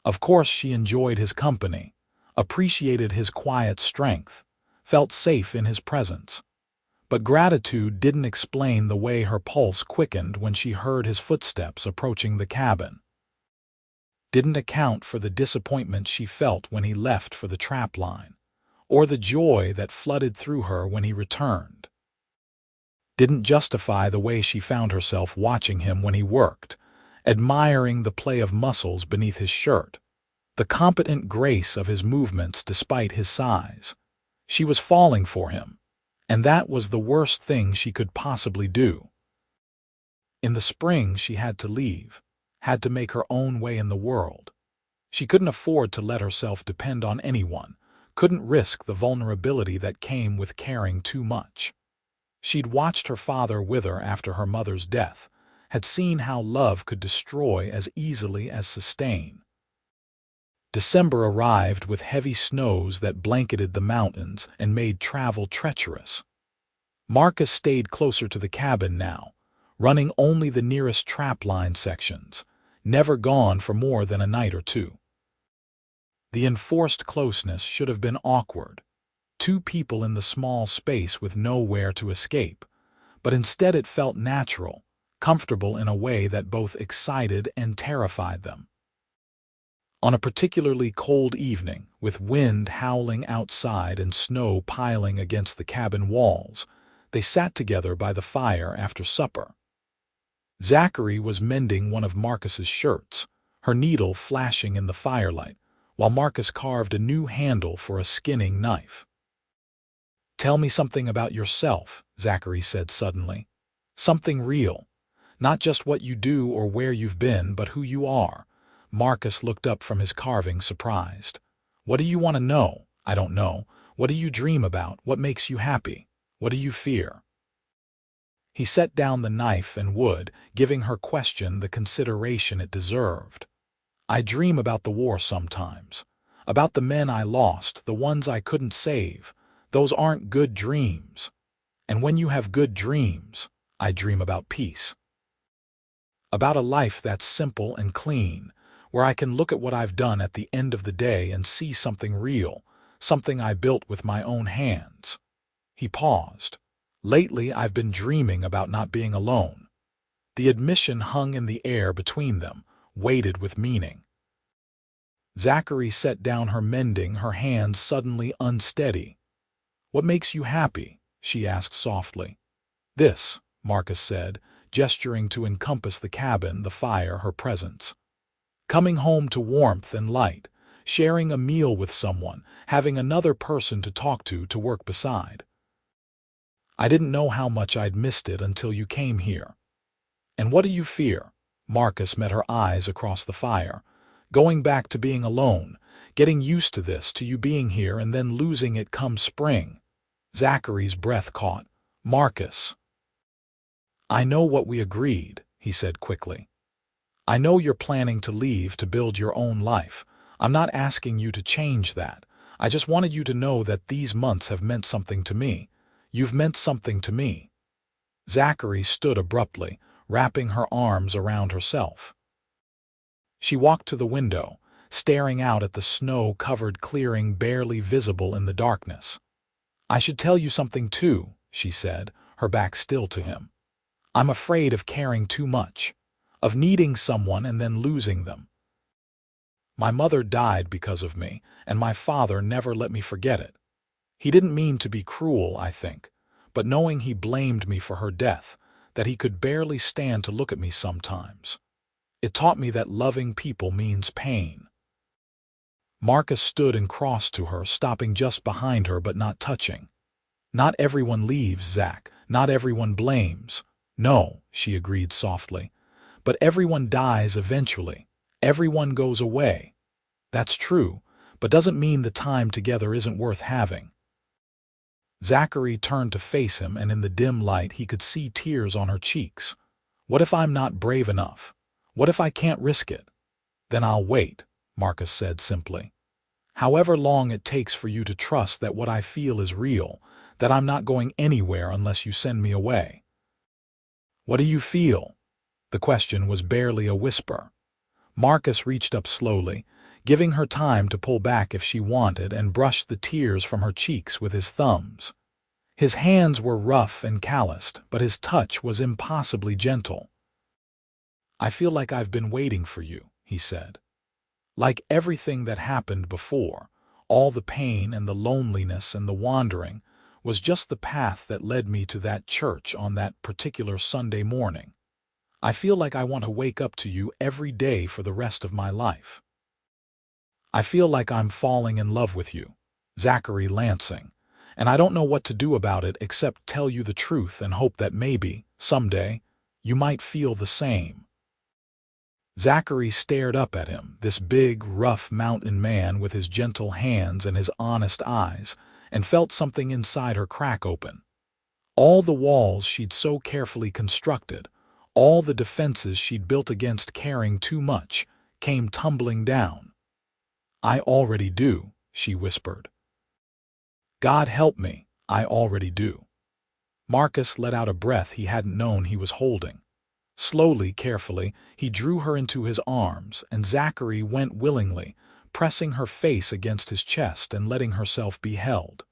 Of course, she enjoyed his company, appreciated his quiet strength, felt safe in his presence. But gratitude didn't explain the way her pulse quickened when she heard his footsteps approaching the cabin. Didn't account for the disappointment she felt when he left for the trapline, or the joy that flooded through her when he returned. Didn't justify the way she found herself watching him when he worked, admiring the play of muscles beneath his shirt, the competent grace of his movements despite his size. She was falling for him, and that was the worst thing she could possibly do. In the spring she had to leave, had to make her own way in the world. She couldn't afford to let herself depend on anyone, couldn't risk the vulnerability that came with caring too much. She'd watched her father wither after her mother's death, had seen how love could destroy as easily as sustain. December arrived with heavy snows that blanketed the mountains and made travel treacherous. Marcus stayed closer to the cabin now, running only the nearest trapline sections, never gone for more than a night or two. The enforced closeness should have been awkward, two people in the small space with nowhere to escape, but instead it felt natural, comfortable in a way that both excited and terrified them. On a particularly cold evening, with wind howling outside and snow piling against the cabin walls, they sat together by the fire after supper. Zachary was mending one of Marcus's shirts, her needle flashing in the firelight, while Marcus carved a new handle for a skinning knife. "Tell me something about yourself," Zachary said suddenly. "Something real. Not just what you do or where you've been, but who you are." Marcus looked up from his carving, surprised. "What do you want to know?" "I don't know. What do you dream about? What makes you happy? What do you fear?" He set down the knife and wood, giving her question the consideration it deserved. "I dream about the war sometimes. About the men I lost, the ones I couldn't save. Those aren't good dreams. And when you have good dreams, I dream about peace. About a life that's simple and clean, where I can look at what I've done at the end of the day and see something real, something I built with my own hands." He paused. "Lately, I've been dreaming about not being alone." The admission hung in the air between them, weighted with meaning. Zachary set down her mending, her hands suddenly unsteady. "What makes you happy?" she asked softly. "This," Marcus said, gesturing to encompass the cabin, the fire, her presence. "Coming home to warmth and light, sharing a meal with someone, having another person to talk to work beside. I didn't know how much I'd missed it until you came here." "And what do you fear?" Marcus met her eyes across the fire. "Going back to being alone, getting used to this, to you being here and then losing it come spring." Zachary's breath caught. "Marcus." "I know what we agreed," he said quickly. "I know you're planning to leave to build your own life. I'm not asking you to change that. I just wanted you to know that these months have meant something to me. You've meant something to me." Zachary stood abruptly, wrapping her arms around herself. She walked to the window, staring out at the snow-covered clearing barely visible in the darkness. "I should tell you something too," she said, her back still to him. "I'm afraid of caring too much, of needing someone and then losing them. My mother died because of me, and my father never let me forget it. He didn't mean to be cruel, I think, but knowing he blamed me for her death, that he could barely stand to look at me sometimes, it taught me that loving people means pain." Marcus stood and crossed to her, stopping just behind her but not touching. "Not everyone leaves, Zach. Not everyone blames." "No," she agreed softly. "But everyone dies eventually. Everyone goes away. That's true, but doesn't mean the time together isn't worth having." Zachary turned to face him, and in the dim light he could see tears on her cheeks. "What if I'm not brave enough? What if I can't risk it?" "Then I'll wait," Marcus said simply. "However long it takes for you to trust that what I feel is real, that I'm not going anywhere unless you send me away." "What do you feel?" The question was barely a whisper. Marcus reached up slowly, giving her time to pull back if she wanted, and brushed the tears from her cheeks with his thumbs. His hands were rough and calloused, but his touch was impossibly gentle. "I feel like I've been waiting for you," he said. "Like everything that happened before, all the pain and the loneliness and the wandering, was just the path that led me to that church on that particular Sunday morning. I feel like I want to wake up to you every day for the rest of my life. I feel like I'm falling in love with you, Zachary Lansing, and I don't know what to do about it except tell you the truth and hope that maybe, someday, you might feel the same." Zachary stared up at him, this big, rough mountain man with his gentle hands and his honest eyes, and felt something inside her crack open. All the walls she'd so carefully constructed, all the defenses she'd built against caring too much, came tumbling down. "I already do," she whispered. "God help me, I already do." Marcus let out a breath he hadn't known he was holding. Slowly, carefully, he drew her into his arms, and Zachary went willingly, pressing her face against his chest and letting herself be held.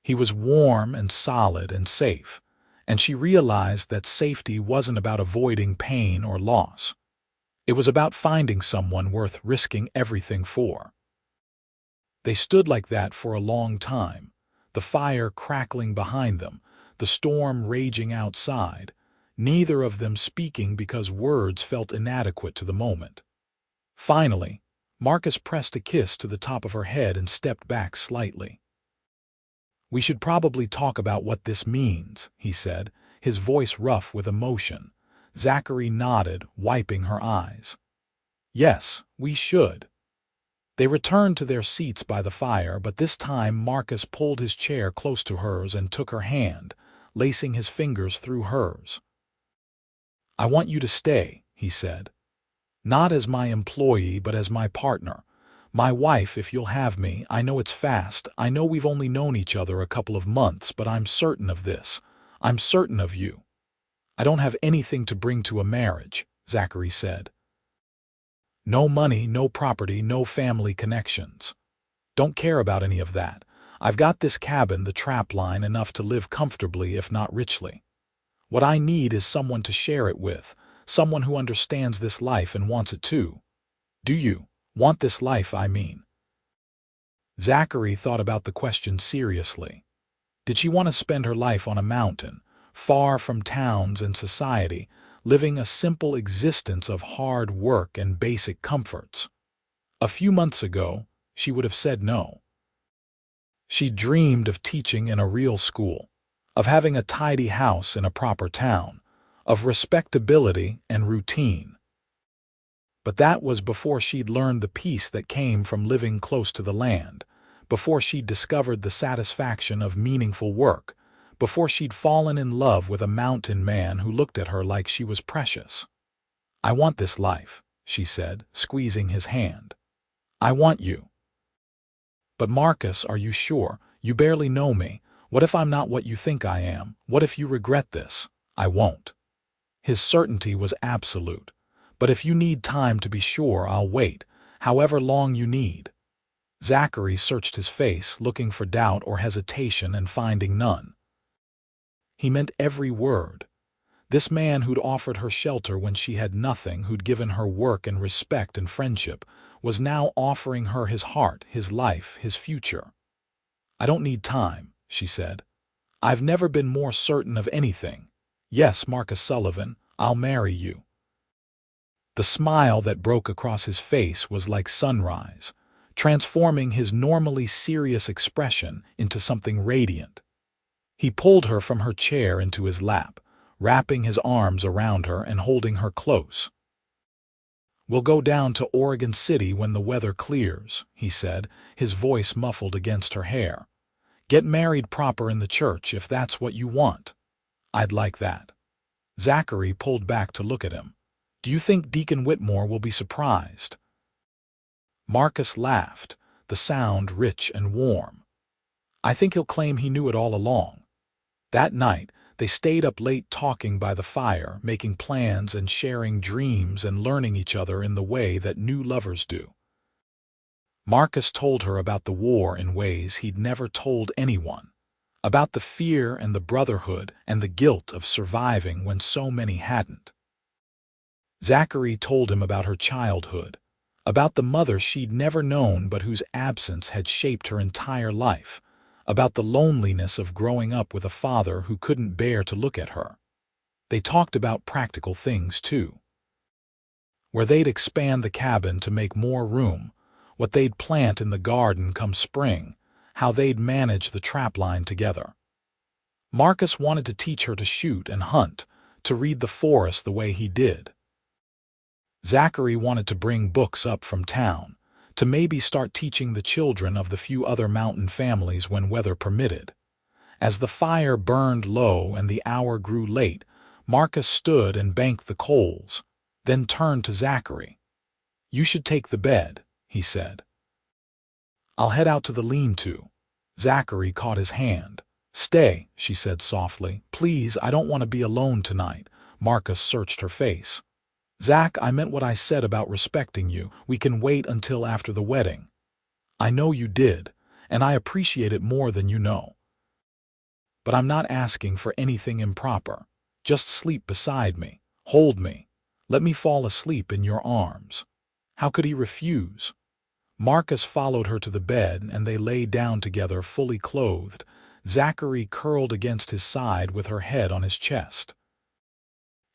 He was warm and solid and safe, and she realized that safety wasn't about avoiding pain or loss. It was about finding someone worth risking everything for. They stood like that for a long time, the fire crackling behind them, the storm raging outside, neither of them speaking because words felt inadequate to the moment. Finally, Marcus pressed a kiss to the top of her head and stepped back slightly. "We should probably talk about what this means," he said, his voice rough with emotion. Zachary nodded, wiping her eyes. "Yes, we should." They returned to their seats by the fire, but this time Marcus pulled his chair close to hers and took her hand, lacing his fingers through hers. "I want you to stay," he said. "Not as my employee, but as my partner. My wife, if you'll have me. I know it's fast. I know we've only known each other a couple of months, but I'm certain of this. I'm certain of you." "I don't have anything to bring to a marriage," Zachary said. "No money, no property, no family connections. Don't care about any of that. I've got this cabin, the trap line, enough to live comfortably if not richly. What I need is someone to share it with, someone who understands this life and wants it too. Do you want this life, I mean?" Zachary thought about the question seriously. Did she want to spend her life on a mountain, far from towns and society, living a simple existence of hard work and basic comforts? A few months ago, she would have said no. She dreamed of teaching in a real school, of having a tidy house in a proper town, of respectability and routine. But that was before she'd learned the peace that came from living close to the land, before she'd discovered the satisfaction of meaningful work, before she'd fallen in love with a mountain man who looked at her like she was precious. "I want this life," she said, squeezing his hand. "I want you." "But Marcus, are you sure? You barely know me. What if I'm not what you think I am? What if you regret this?" "I won't." His certainty was absolute. "But if you need time to be sure, I'll wait, however long you need." Zachary searched his face, looking for doubt or hesitation and finding none. He meant every word. This man who'd offered her shelter when she had nothing, who'd given her work and respect and friendship, was now offering her his heart, his life, his future. "I don't need time," she said. "I've never been more certain of anything. Yes, Marcus Sullivan, I'll marry you." The smile that broke across his face was like sunrise, transforming his normally serious expression into something radiant. He pulled her from her chair into his lap, wrapping his arms around her and holding her close. "We'll go down to Oregon City when the weather clears," he said, his voice muffled against her hair. "Get married proper in the church if that's what you want." "I'd like that." Zachary pulled back to look at him. "Do you think Deacon Whitmore will be surprised?" Marcus laughed, the sound rich and warm. "I think he'll claim he knew it all along." That night, they stayed up late talking by the fire, making plans and sharing dreams and learning each other in the way that new lovers do. Marcus told her about the war in ways he'd never told anyone, about the fear and the brotherhood and the guilt of surviving when so many hadn't. Zachary told him about her childhood, about the mother she'd never known but whose absence had shaped her entire life, about the loneliness of growing up with a father who couldn't bear to look at her. They talked about practical things, too. Where they'd expand the cabin to make more room, what they'd plant in the garden come spring, how they'd manage the trapline together. Marcus wanted to teach her to shoot and hunt, to read the forest the way he did. Zachary wanted to bring books up from town, to maybe start teaching the children of the few other mountain families when weather permitted. As the fire burned low and the hour grew late, Marcus stood and banked the coals, then turned to Zachary. "You should take the bed," he said. "I'll head out to the lean-to." Zachary caught his hand. "Stay," she said softly. "Please, I don't want to be alone tonight." Marcus searched her face. "Zach, I meant what I said about respecting you. We can wait until after the wedding. I know you did, and I appreciate it more than you know. But I'm not asking for anything improper. Just sleep beside me. Hold me. Let me fall asleep in your arms." How could he refuse? Marcus followed her to the bed, and they lay down together fully clothed, Zachary curled against his side with her head on his chest.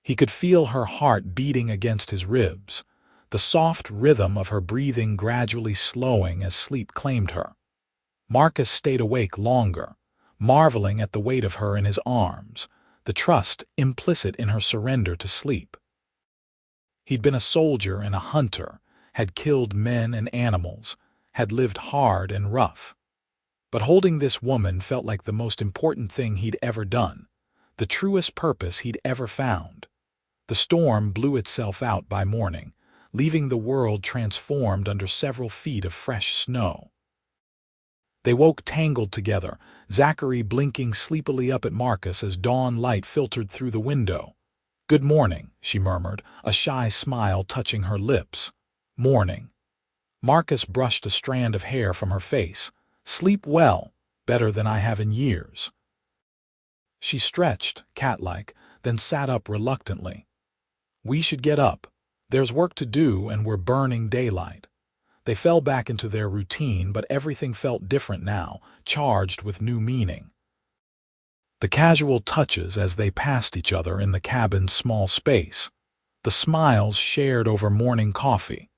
He could feel her heart beating against his ribs, the soft rhythm of her breathing gradually slowing as sleep claimed her. Marcus stayed awake longer, marveling at the weight of her in his arms, the trust implicit in her surrender to sleep. He'd been a soldier and a hunter, had killed men and animals, had lived hard and rough. But holding this woman felt like the most important thing he'd ever done, the truest purpose he'd ever found. The storm blew itself out by morning, leaving the world transformed under several feet of fresh snow. They woke tangled together, Zachary blinking sleepily up at Marcus as dawn light filtered through the window. "Good morning," she murmured, a shy smile touching her lips. "Morning." Marcus brushed a strand of hair from her face. "Sleep well, better than I have in years." She stretched, cat-like, then sat up reluctantly. "We should get up. There's work to do and we're burning daylight." They fell back into their routine, but everything felt different now, charged with new meaning. The casual touches as they passed each other in the cabin's small space, the smiles shared over morning coffee,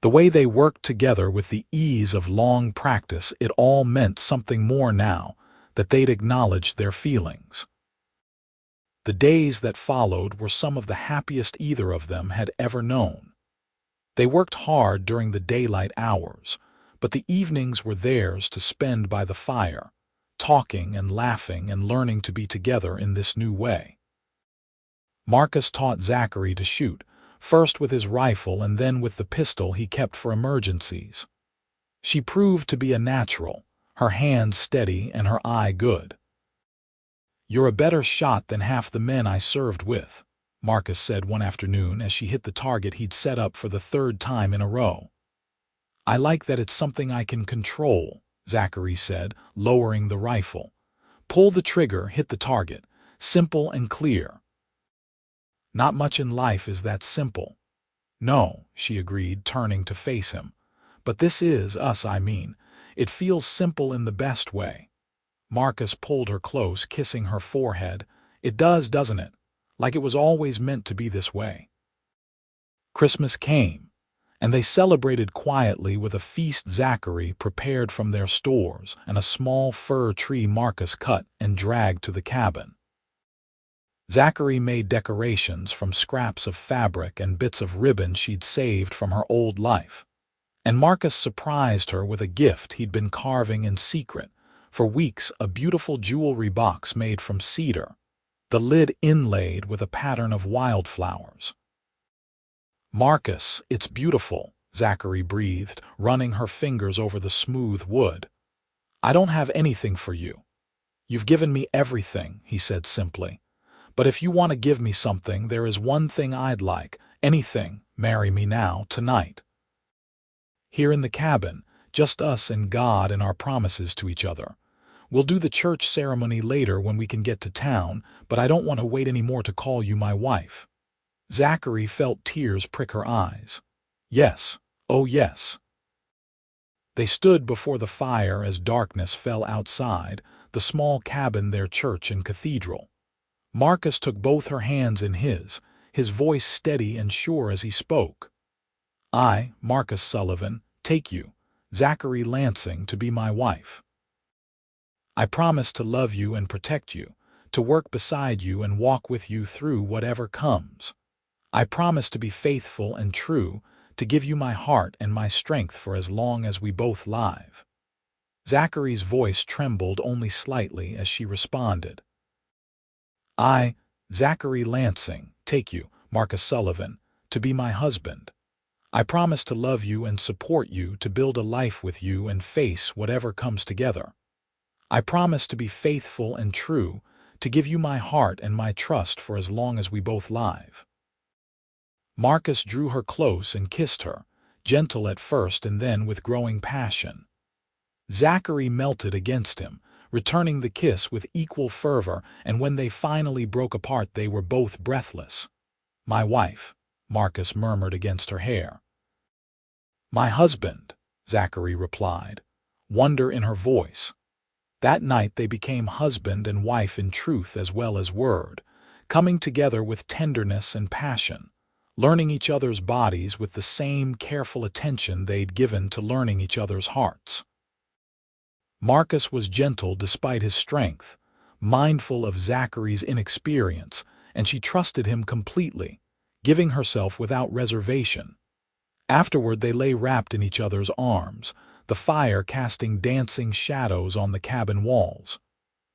the way they worked together with the ease of long practice, it all meant something more now, that they'd acknowledged their feelings. The days that followed were some of the happiest either of them had ever known. They worked hard during the daylight hours, but the evenings were theirs to spend by the fire, talking and laughing and learning to be together in this new way. Marcus taught Zachary to shoot, first with his rifle and then with the pistol he kept for emergencies. She proved to be a natural, her hand steady and her eye good. "You're a better shot than half the men I served with," Marcus said one afternoon as she hit the target he'd set up for the third time in a row. "I like that it's something I can control," Zachary said, lowering the rifle. "Pull the trigger, hit the target. Simple and clear." "Not much in life is that simple." "No," she agreed, turning to face him. "But this is us, I mean. It feels simple in the best way." Marcus pulled her close, kissing her forehead. "It does, doesn't it? Like it was always meant to be this way." Christmas came, and they celebrated quietly with a feast Zachary prepared from their stores and a small fir tree Marcus cut and dragged to the cabin. Zachary made decorations from scraps of fabric and bits of ribbon she'd saved from her old life, and Marcus surprised her with a gift he'd been carving in secret for weeks, a beautiful jewelry box made from cedar, the lid inlaid with a pattern of wildflowers. "Marcus, it's beautiful," Zachary breathed, running her fingers over the smooth wood. "I don't have anything for you." "You've given me everything," he said simply. "But if you want to give me something, there is one thing I'd like. Anything. Marry me now, tonight." Here in the cabin, just us and God and our promises to each other. We'll do the church ceremony later when we can get to town, but I don't want to wait any more to call you my wife." Zachary felt tears prick her eyes. Yes, oh yes. They stood before the fire as darkness fell outside, the small cabin their church and cathedral. Marcus took both her hands in his voice steady and sure as he spoke. "I, Marcus Sullivan, take you, Zachary Lansing, to be my wife. I promise to love you and protect you, to work beside you and walk with you through whatever comes. I promise to be faithful and true, to give you my heart and my strength for as long as we both live." Zachary's voice trembled only slightly as she responded. "I, Zachary Lansing, take you, Marcus Sullivan, to be my husband. I promise to love you and support you, to build a life with you and face whatever comes together. I promise to be faithful and true, to give you my heart and my trust for as long as we both live." Marcus drew her close and kissed her, gentle at first and then with growing passion. Zachary melted against him, returning the kiss with equal fervor, and when they finally broke apart they were both breathless. "My wife," Marcus murmured against her hair. "My husband," Zachary replied, wonder in her voice. That night they became husband and wife in truth as well as word, coming together with tenderness and passion, learning each other's bodies with the same careful attention they'd given to learning each other's hearts. Marcus was gentle despite his strength, mindful of Zachary's inexperience, and she trusted him completely, giving herself without reservation. Afterward they lay wrapped in each other's arms, the fire casting dancing shadows on the cabin walls.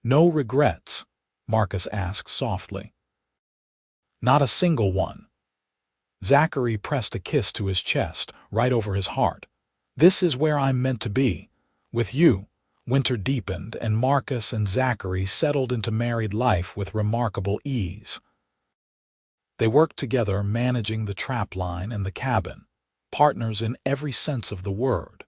"No regrets?" Marcus asked softly. "Not a single one." Zachary pressed a kiss to his chest, right over his heart. "This is where I'm meant to be, with you." Winter deepened, and Marcus and Zachary settled into married life with remarkable ease. They worked together, managing the trapline and the cabin, partners in every sense of the word.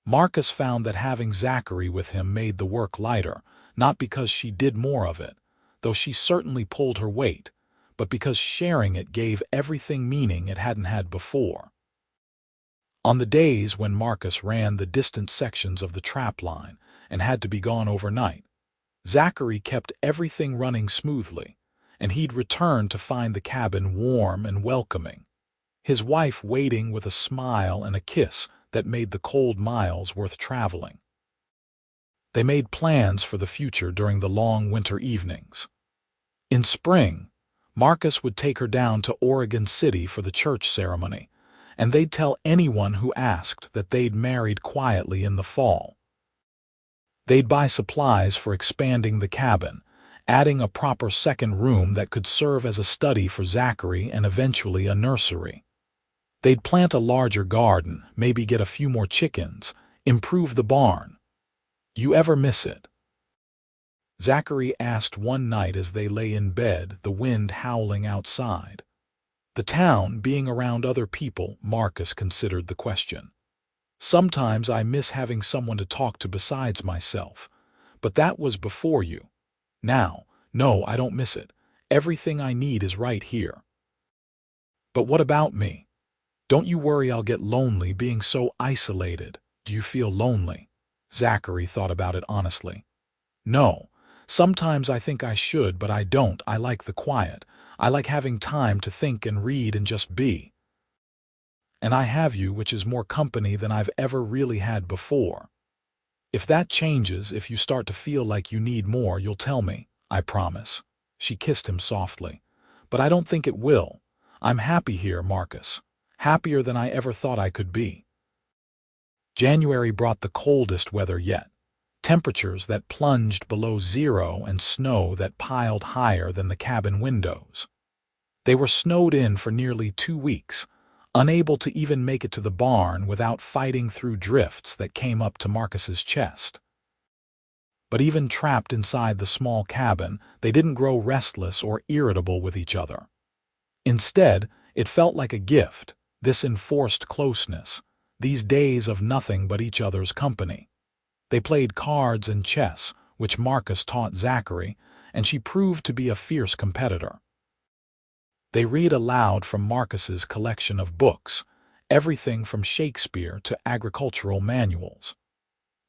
Marcus found that having Zachary with him made the work lighter, not because she did more of it, though she certainly pulled her weight, but because sharing it gave everything meaning it hadn't had before. On the days when Marcus ran the distant sections of the trapline and had to be gone overnight, Zachary kept everything running smoothly, and he'd return to find the cabin warm and welcoming, his wife waiting with a smile and a kiss that made the cold miles worth traveling. They made plans for the future during the long winter evenings. In spring, Marcus would take her down to Oregon City for the church ceremony, and they'd tell anyone who asked that they'd married quietly in the fall. They'd buy supplies for expanding the cabin, adding a proper second room that could serve as a study for Zachary and eventually a nursery. They'd plant a larger garden, maybe get a few more chickens, improve the barn. "You ever miss it?" Zachary asked one night as they lay in bed, the wind howling outside. The town being around other people, Marcus considered the question. "Sometimes I miss having someone to talk to besides myself, but that was before you. Now, no, I don't miss it. Everything I need is right here." "But what about me? Don't you worry I'll get lonely being so isolated." "Do you feel lonely?" Zachary thought about it honestly. "No. Sometimes I think I should, but I don't. I like the quiet. I like having time to think and read and just be. And I have you, which is more company than I've ever really had before. If that changes, if you start to feel like you need more, you'll tell me, I promise." She kissed him softly. "But I don't think it will. I'm happy here, Marcus. Happier than I ever thought I could be." January brought the coldest weather yet. Temperatures that plunged below zero and snow that piled higher than the cabin windows. They were snowed in for nearly 2 weeks, unable to even make it to the barn without fighting through drifts that came up to Marcus's chest. But even trapped inside the small cabin, they didn't grow restless or irritable with each other. Instead, it felt like a gift, this enforced closeness, these days of nothing but each other's company. They played cards and chess, which Marcus taught Zachary, and she proved to be a fierce competitor. They read aloud from Marcus's collection of books, everything from Shakespeare to agricultural manuals.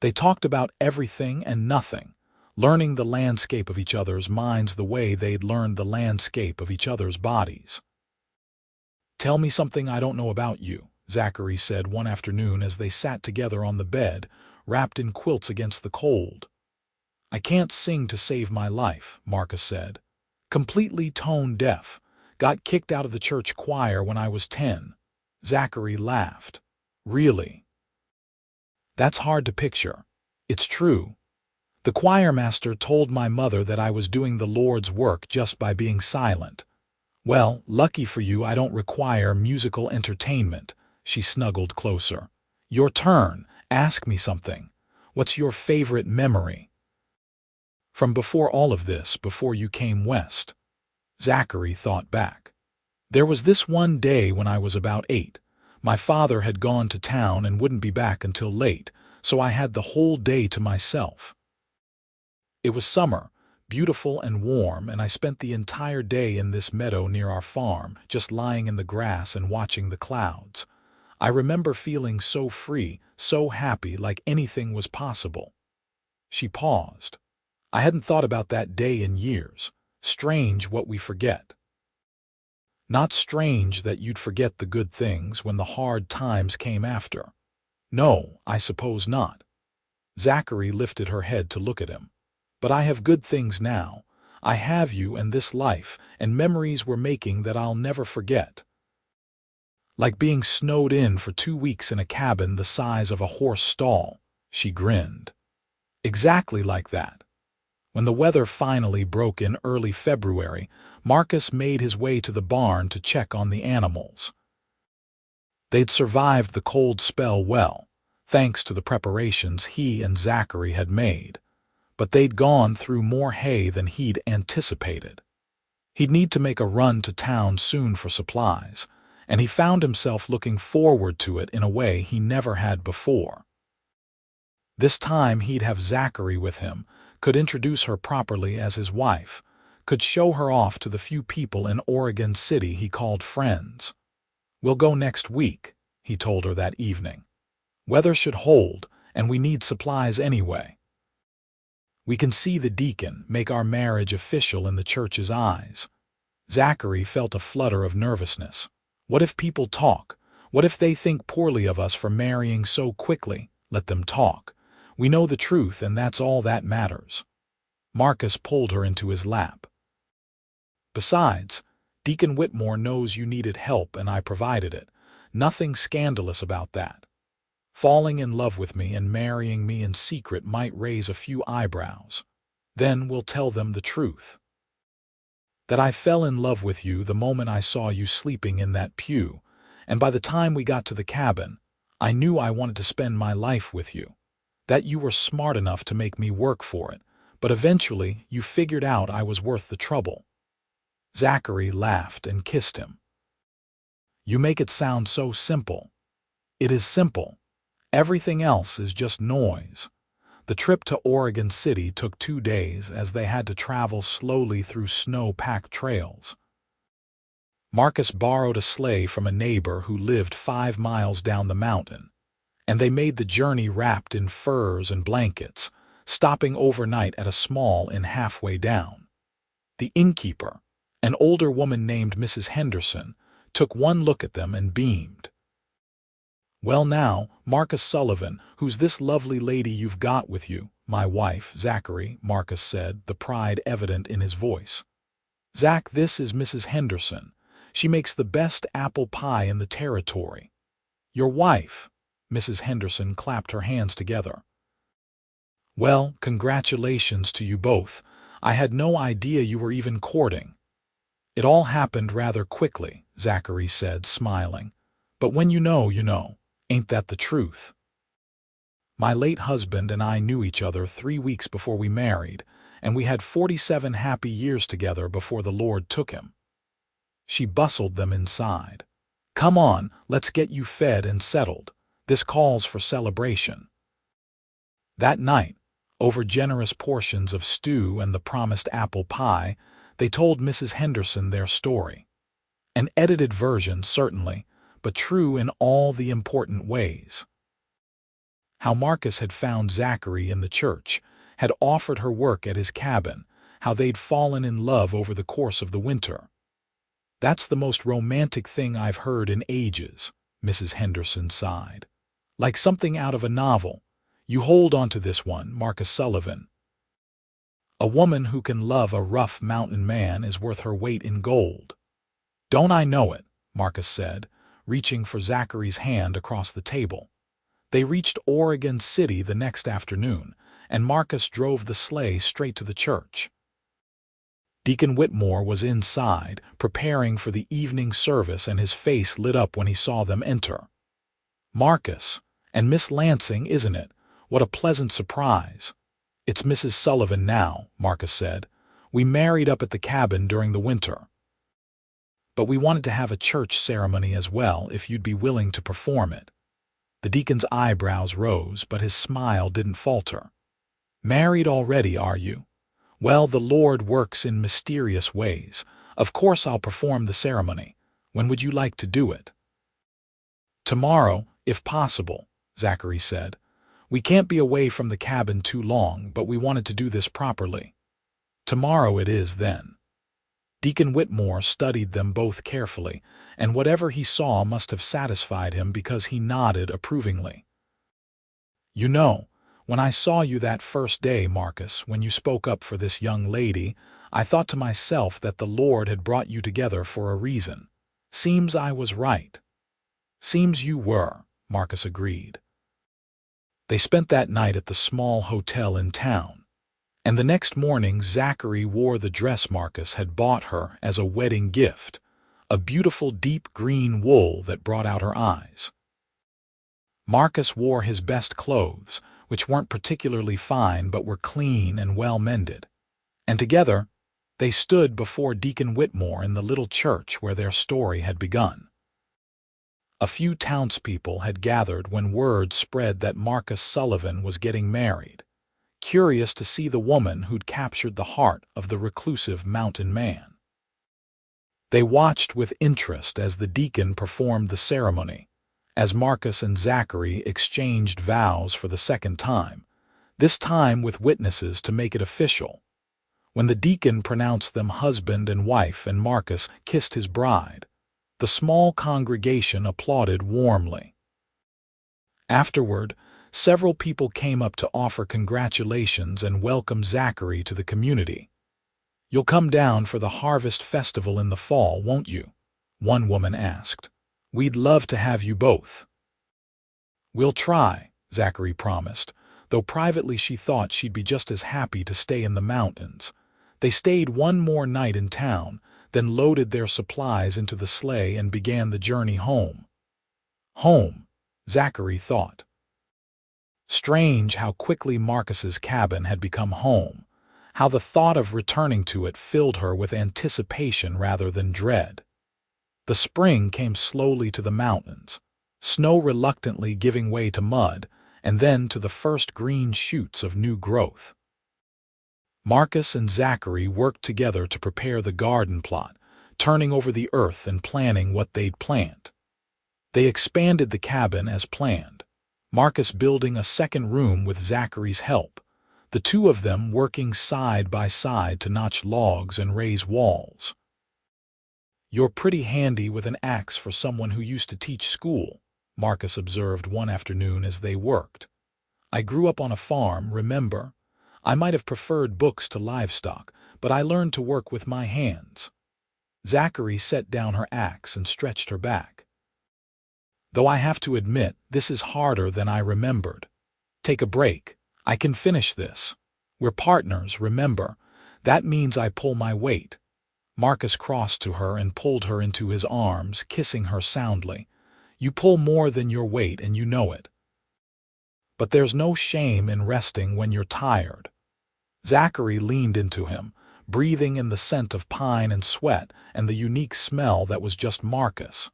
They talked about everything and nothing, learning the landscape of each other's minds the way they'd learned the landscape of each other's bodies. "Tell me something I don't know about you," Zachary said one afternoon as they sat together on the bed, wrapped in quilts against the cold. "I can't sing to save my life," Marcus said. "Completely tone-deaf. Got kicked out of the church choir when I was 10. Zachary laughed. "Really? That's hard to picture." "It's true. The choir master told my mother that I was doing the Lord's work just by being silent. Well, lucky for you I don't require musical entertainment." She snuggled closer. "Your turn. Ask me something. What's your favorite memory?" "From before all of this, before you came west." Zachary thought back. "There was this one day when I was about 8. My father had gone to town and wouldn't be back until late, so I had the whole day to myself. It was summer, beautiful and warm, and I spent the entire day in this meadow near our farm, just lying in the grass and watching the clouds. I remember feeling so free, so happy, like anything was possible." She paused. "I hadn't thought about that day in years. Strange what we forget." "Not strange that you'd forget the good things when the hard times came after." "No, I suppose not." Zachary lifted her head to look at him. "But I have good things now. I have you and this life, and memories we're making that I'll never forget. Like being snowed in for 2 weeks in a cabin the size of a horse stall." She grinned. "Exactly like that." When the weather finally broke in early February, Marcus made his way to the barn to check on the animals. They'd survived the cold spell well, thanks to the preparations he and Zachary had made, but they'd gone through more hay than he'd anticipated. He'd need to make a run to town soon for supplies, and he found himself looking forward to it in a way he never had before. This time he'd have Zachary with him, could introduce her properly as his wife, could show her off to the few people in Oregon City he called friends. "We'll go next week," he told her that evening. "Weather should hold, and we need supplies anyway. We can see the deacon, make our marriage official in the church's eyes." Zachary felt a flutter of nervousness. What if people talk? What if they think poorly of us for marrying so quickly? Let them talk. We know the truth, and that's all that matters. Marcus pulled her into his lap. "Besides, Deacon Whitmore knows you needed help and I provided it. Nothing scandalous about that. Falling in love with me and marrying me in secret might raise a few eyebrows. Then we'll tell them the truth. That I fell in love with you the moment I saw you sleeping in that pew, and by the time we got to the cabin, I knew I wanted to spend my life with you. That you were smart enough to make me work for it, but eventually you figured out I was worth the trouble." Zachary laughed and kissed him. "You make it sound so simple." "It is simple. Everything else is just noise." The trip to Oregon City took 2 days as they had to travel slowly through snow-packed trails. Marcus borrowed a sleigh from a neighbor who lived 5 miles down the mountain, and they made the journey wrapped in furs and blankets, stopping overnight at a small inn halfway down. The innkeeper, an older woman named Mrs. Henderson, took one look at them and beamed. "Well now, Marcus Sullivan, who's this lovely lady you've got with you?" "My wife, Zachary," Marcus said, the pride evident in his voice. "Zach, this is Mrs. Henderson. She makes the best apple pie in the territory." "Your wife?" Mrs. Henderson clapped her hands together. "Well, congratulations to you both. I had no idea you were even courting." "It all happened rather quickly," Zachary said, smiling. "But when you know, you know. Ain't that the truth? My late husband and I knew each other 3 weeks before we married, and we had 47 happy years together before the Lord took him." She bustled them inside. "Come on, let's get you fed and settled. This calls for celebration." That night, over generous portions of stew and the promised apple pie, they told Mrs. Henderson their story. An edited version, certainly, but true in all the important ways. How Marcus had found Zachary in the church, had offered her work at his cabin, how they'd fallen in love over the course of the winter. "That's the most romantic thing I've heard in ages," Mrs. Henderson sighed. "Like something out of a novel. You hold on to this one, Marcus Sullivan. A woman who can love a rough mountain man is worth her weight in gold." "Don't I know it?" Marcus said, reaching for Zachary's hand across the table. They reached Oregon City the next afternoon, and Marcus drove the sleigh straight to the church. Deacon Whitmore was inside, preparing for the evening service, and his face lit up when he saw them enter. "Marcus, and Miss Lansing, isn't it? What a pleasant surprise." "It's Mrs. Sullivan now," Marcus said. "We married up at the cabin during the winter. But we wanted to have a church ceremony as well, if you'd be willing to perform it." The deacon's eyebrows rose, but his smile didn't falter. "Married already, are you? Well, the Lord works in mysterious ways. Of course I'll perform the ceremony. When would you like to do it?" "Tomorrow, if possible," Zachary said. "We can't be away from the cabin too long, but we wanted to do this properly." "Tomorrow it is, then." Deacon Whitmore studied them both carefully, and whatever he saw must have satisfied him because he nodded approvingly. "You know, when I saw you that first day, Marcus, when you spoke up for this young lady, I thought to myself that the Lord had brought you together for a reason. Seems I was right." "Seems you were," Marcus agreed. They spent that night at the small hotel in town, and the next morning Zachary wore the dress Marcus had bought her as a wedding gift, a beautiful deep green wool that brought out her eyes. Marcus wore his best clothes, which weren't particularly fine but were clean and well mended, and together they stood before Deacon Whitmore in the little church where their story had begun. A few townspeople had gathered when word spread that Marcus Sullivan was getting married, curious to see the woman who'd captured the heart of the reclusive mountain man. They watched with interest as the deacon performed the ceremony, as Marcus and Zachary exchanged vows for the second time, this time with witnesses to make it official. When the deacon pronounced them husband and wife and Marcus kissed his bride, the small congregation applauded warmly. Afterward, several people came up to offer congratulations and welcome Zachary to the community. "You'll come down for the harvest festival in the fall, won't you?" one woman asked. "We'd love to have you both." "We'll try," Zachary promised, though privately she thought she'd be just as happy to stay in the mountains. They stayed one more night in town, then loaded their supplies into the sleigh and began the journey home. Home, Zachary thought. Strange how quickly Marcus's cabin had become home, how the thought of returning to it filled her with anticipation rather than dread. The spring came slowly to the mountains, snow reluctantly giving way to mud, and then to the first green shoots of new growth. Marcus and Zachary worked together to prepare the garden plot, turning over the earth and planning what they'd plant. They expanded the cabin as planned, Marcus building a second room with Zachary's help, the two of them working side by side to notch logs and raise walls. "You're pretty handy with an axe for someone who used to teach school," Marcus observed one afternoon as they worked. "I grew up on a farm, remember? I might have preferred books to livestock, but I learned to work with my hands." Zachary set down her axe and stretched her back. "Though I have to admit, this is harder than I remembered. Take a break. I can finish this. We're partners, remember? That means I pull my weight." Marcus crossed to her and pulled her into his arms, kissing her soundly. "You pull more than your weight and you know it. But there's no shame in resting when you're tired." Zachary leaned into him, breathing in the scent of pine and sweat and the unique smell that was just Marcus.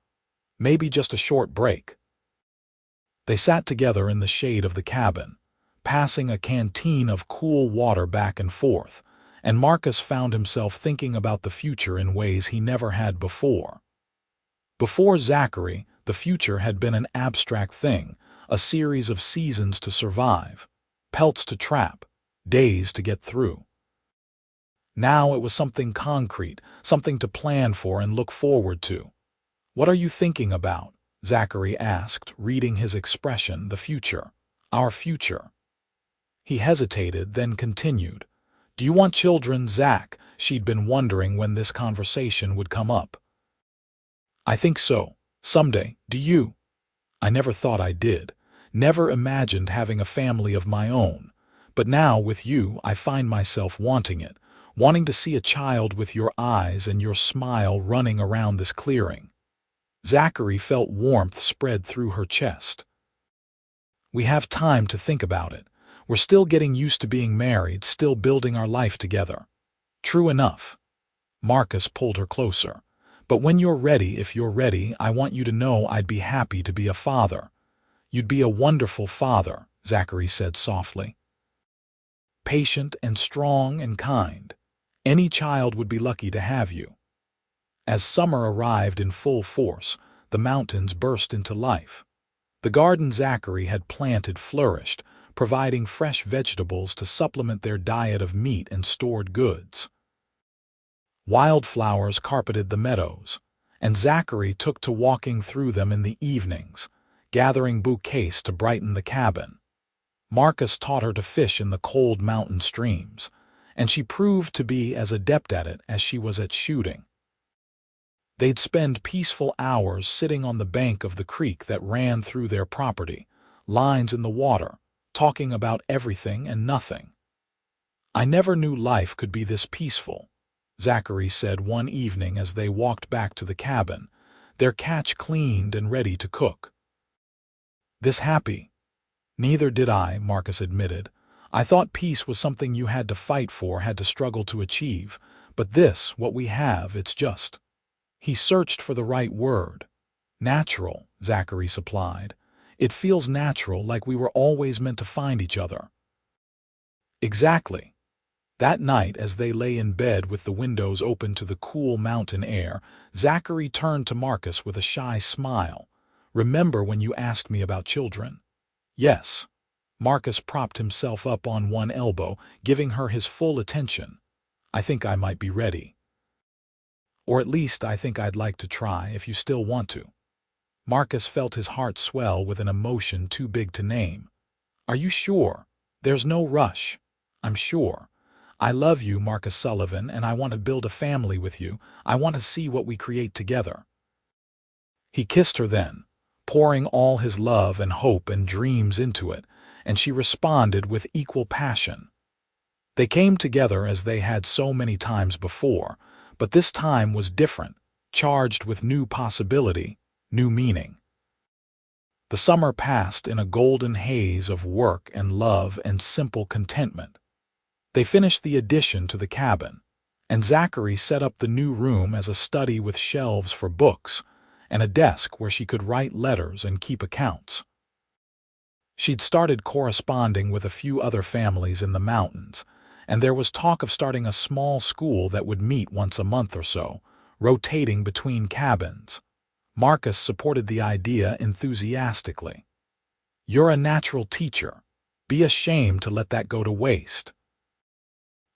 "Maybe just a short break." They sat together in the shade of the cabin, passing a canteen of cool water back and forth, and Marcus found himself thinking about the future in ways he never had before. Before Zachary, the future had been an abstract thing, a series of seasons to survive, pelts to trap, days to get through. Now it was something concrete, something to plan for and look forward to. "What are you thinking about?" Zachary asked, reading his expression. "The future. Our future." He hesitated, then continued. "Do you want children, Zach?" She'd been wondering when this conversation would come up. "I think so. Someday. Do you?" "I never thought I did. Never imagined having a family of my own. But now, with you, I find myself wanting it, wanting to see a child with your eyes and your smile running around this clearing." Zachary felt warmth spread through her chest. "We have time to think about it. We're still getting used to being married, still building our life together." "True enough." Marcus pulled her closer. "But when you're ready, if you're ready, I want you to know I'd be happy to be a father." "You'd be a wonderful father," Zachary said softly. "Patient and strong and kind. Any child would be lucky to have you." As summer arrived in full force, the mountains burst into life. The garden Zachary had planted flourished, providing fresh vegetables to supplement their diet of meat and stored goods. Wildflowers carpeted the meadows, and Zachary took to walking through them in the evenings, gathering bouquets to brighten the cabin. Marcus taught her to fish in the cold mountain streams, and she proved to be as adept at it as she was at shooting. They'd spend peaceful hours sitting on the bank of the creek that ran through their property, lines in the water, talking about everything and nothing. "I never knew life could be this peaceful," Zachary said one evening as they walked back to the cabin, their catch cleaned and ready to cook. "This happy?" "Neither did I," Marcus admitted. "I thought peace was something you had to fight for, had to struggle to achieve. But this, what we have, it's just—" He searched for the right word. "Natural," Zachary supplied. "It feels natural, like we were always meant to find each other." Exactly. That night, as they lay in bed with the windows open to the cool mountain air, Zachary turned to Marcus with a shy smile. "Remember when you asked me about children?" "Yes." Marcus propped himself up on one elbow, giving her his full attention. "I think I might be ready. Or at least I think I'd like to try, if you still want to." Marcus felt his heart swell with an emotion too big to name. "Are you sure? There's no rush." "I'm sure. I love you, Marcus Sullivan, and I want to build a family with you. I want to see what we create together." He kissed her then, pouring all his love and hope and dreams into it, and she responded with equal passion. They came together as they had so many times before, but this time was different, charged with new possibility, new meaning. The summer passed in a golden haze of work and love and simple contentment. They finished the addition to the cabin, and Zachary set up the new room as a study with shelves for books and a desk where she could write letters and keep accounts. She'd started corresponding with a few other families in the mountains, and there was talk of starting a small school that would meet once a month or so, rotating between cabins. Marcus supported the idea enthusiastically. "You're a natural teacher. Be ashamed to let that go to waste."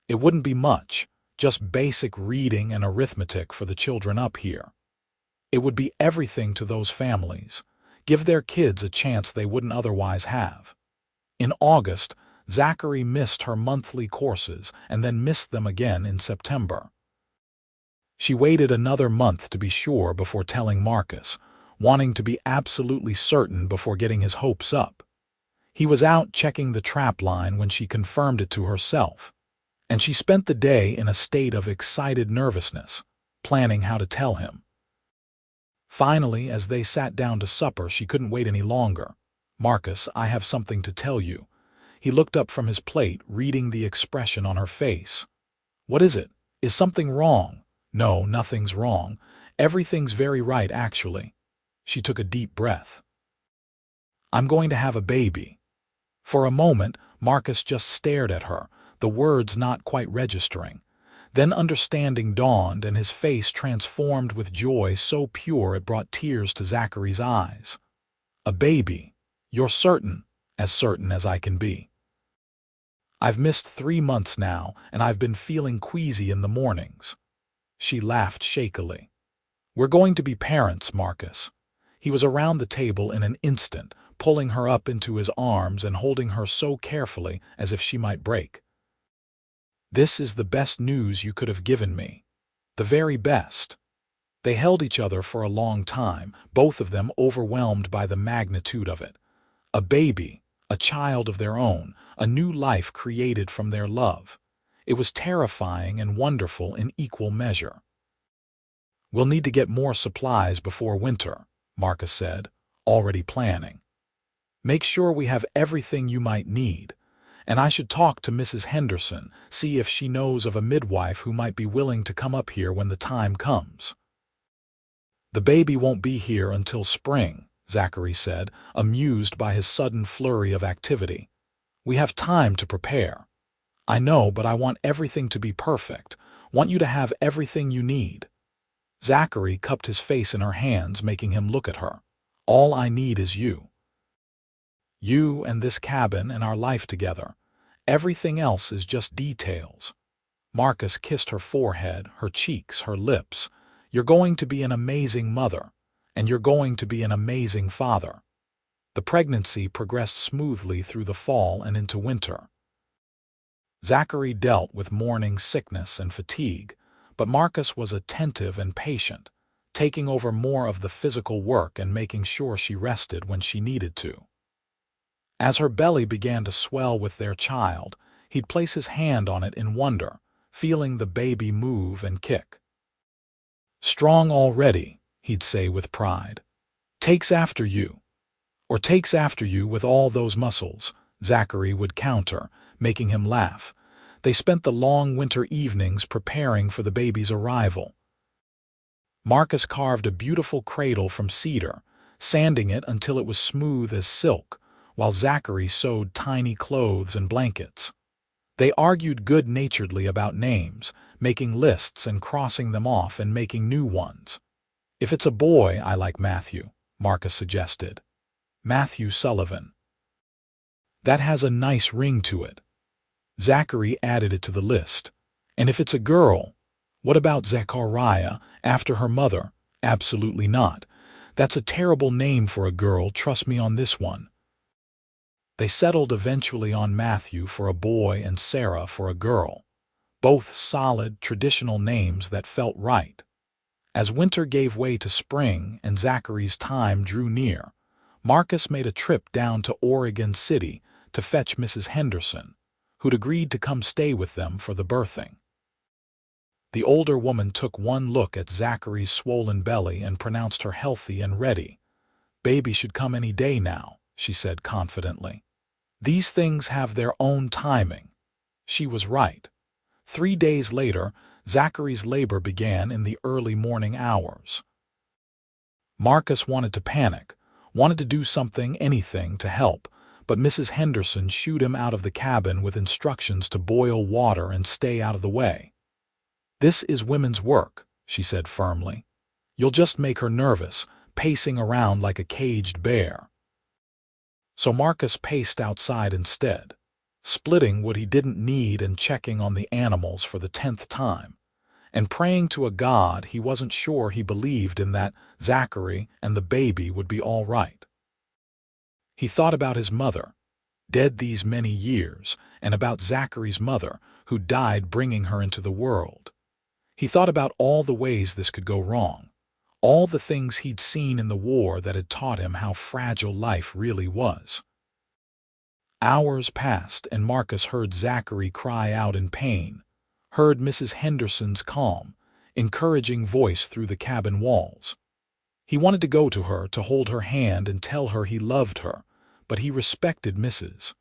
It wouldn't be much, just basic reading and arithmetic for the children up here. It would be everything to those families, give their kids a chance they wouldn't otherwise have. In August, Zachary missed her monthly courses and then missed them again in September. She waited another month to be sure before telling Marcus, wanting to be absolutely certain before getting his hopes up. He was out checking the trap line when she confirmed it to herself, and she spent the day in a state of excited nervousness, planning how to tell him. Finally, as they sat down to supper, she couldn't wait any longer. "Marcus, I have something to tell you." He looked up from his plate, reading the expression on her face. "What is it? Is something wrong?" "No, nothing's wrong. Everything's very right, actually." She took a deep breath. "I'm going to have a baby." For a moment, Marcus just stared at her, the words not quite registering. Then understanding dawned, and his face transformed with joy so pure it brought tears to Zachary's eyes. "A baby. You're certain as I can be. I've missed 3 months now, and I've been feeling queasy in the mornings." She laughed shakily. "We're going to be parents, Marcus." He was around the table in an instant, pulling her up into his arms and holding her so carefully as if she might break. "This is the best news you could have given me. The very best." They held each other for a long time, both of them overwhelmed by the magnitude of it. A baby, a child of their own, a new life created from their love. It was terrifying and wonderful in equal measure. "We'll need to get more supplies before winter," Marcus said, already planning. "Make sure we have everything you might need. And I should talk to Mrs. Henderson, see if she knows of a midwife who might be willing to come up here when the time comes." "The baby won't be here until spring," Zachary said, amused by his sudden flurry of activity. "We have time to prepare." "I know, but I want everything to be perfect. Want you to have everything you need." Zachary cupped his face in her hands, making him look at her. "All I need is you. You and this cabin and our life together. Everything else is just details." Marcus kissed her forehead, her cheeks, her lips. "You're going to be an amazing mother, and you're going to be an amazing father." The pregnancy progressed smoothly through the fall and into winter. Zachary dealt with morning sickness and fatigue, but Marcus was attentive and patient, taking over more of the physical work and making sure she rested when she needed to. As her belly began to swell with their child, he'd place his hand on it in wonder, feeling the baby move and kick. "Strong already," he'd say with pride. "Takes after you." Or "takes after you with all those muscles," Zachary would counter, making him laugh. They spent the long winter evenings preparing for the baby's arrival. Marcus carved a beautiful cradle from cedar, sanding it until it was smooth as silk, while Zachary sewed tiny clothes and blankets. They argued good-naturedly about names, making lists and crossing them off and making new ones. "If it's a boy, I like Matthew," Marcus suggested. "Matthew Sullivan. That has a nice ring to it." Zachary added it to the list. "And if it's a girl, what about Zechariah, after her mother?" "Absolutely not. That's a terrible name for a girl, trust me on this one." They settled eventually on Matthew for a boy and Sarah for a girl. Both solid, traditional names that felt right. As winter gave way to spring and Zachary's time drew near, Marcus made a trip down to Oregon City to fetch Mrs. Henderson, who'd agreed to come stay with them for the birthing. The older woman took one look at Zachary's swollen belly and pronounced her healthy and ready. "Baby should come any day now," she said confidently. "These things have their own timing." She was right. 3 days later, Zachary's labor began in the early morning hours. Marcus wanted to panic, wanted to do something, anything, to help, but Mrs. Henderson shooed him out of the cabin with instructions to boil water and stay out of the way. "This is women's work," she said firmly. "You'll just make her nervous, pacing around like a caged bear." So Marcus paced outside instead, splitting what he didn't need and checking on the animals for the 10th time, and praying to a God he wasn't sure he believed in, that Zachary and the baby would be all right. He thought about his mother, dead these many years, and about Zachary's mother, who died bringing her into the world. He thought about all the ways this could go wrong, all the things he'd seen in the war that had taught him how fragile life really was. Hours passed, and Marcus heard Zachary cry out in pain, heard Mrs. Henderson's calm, encouraging voice through the cabin walls. He wanted to go to her, to hold her hand and tell her he loved her, but he respected Mrs.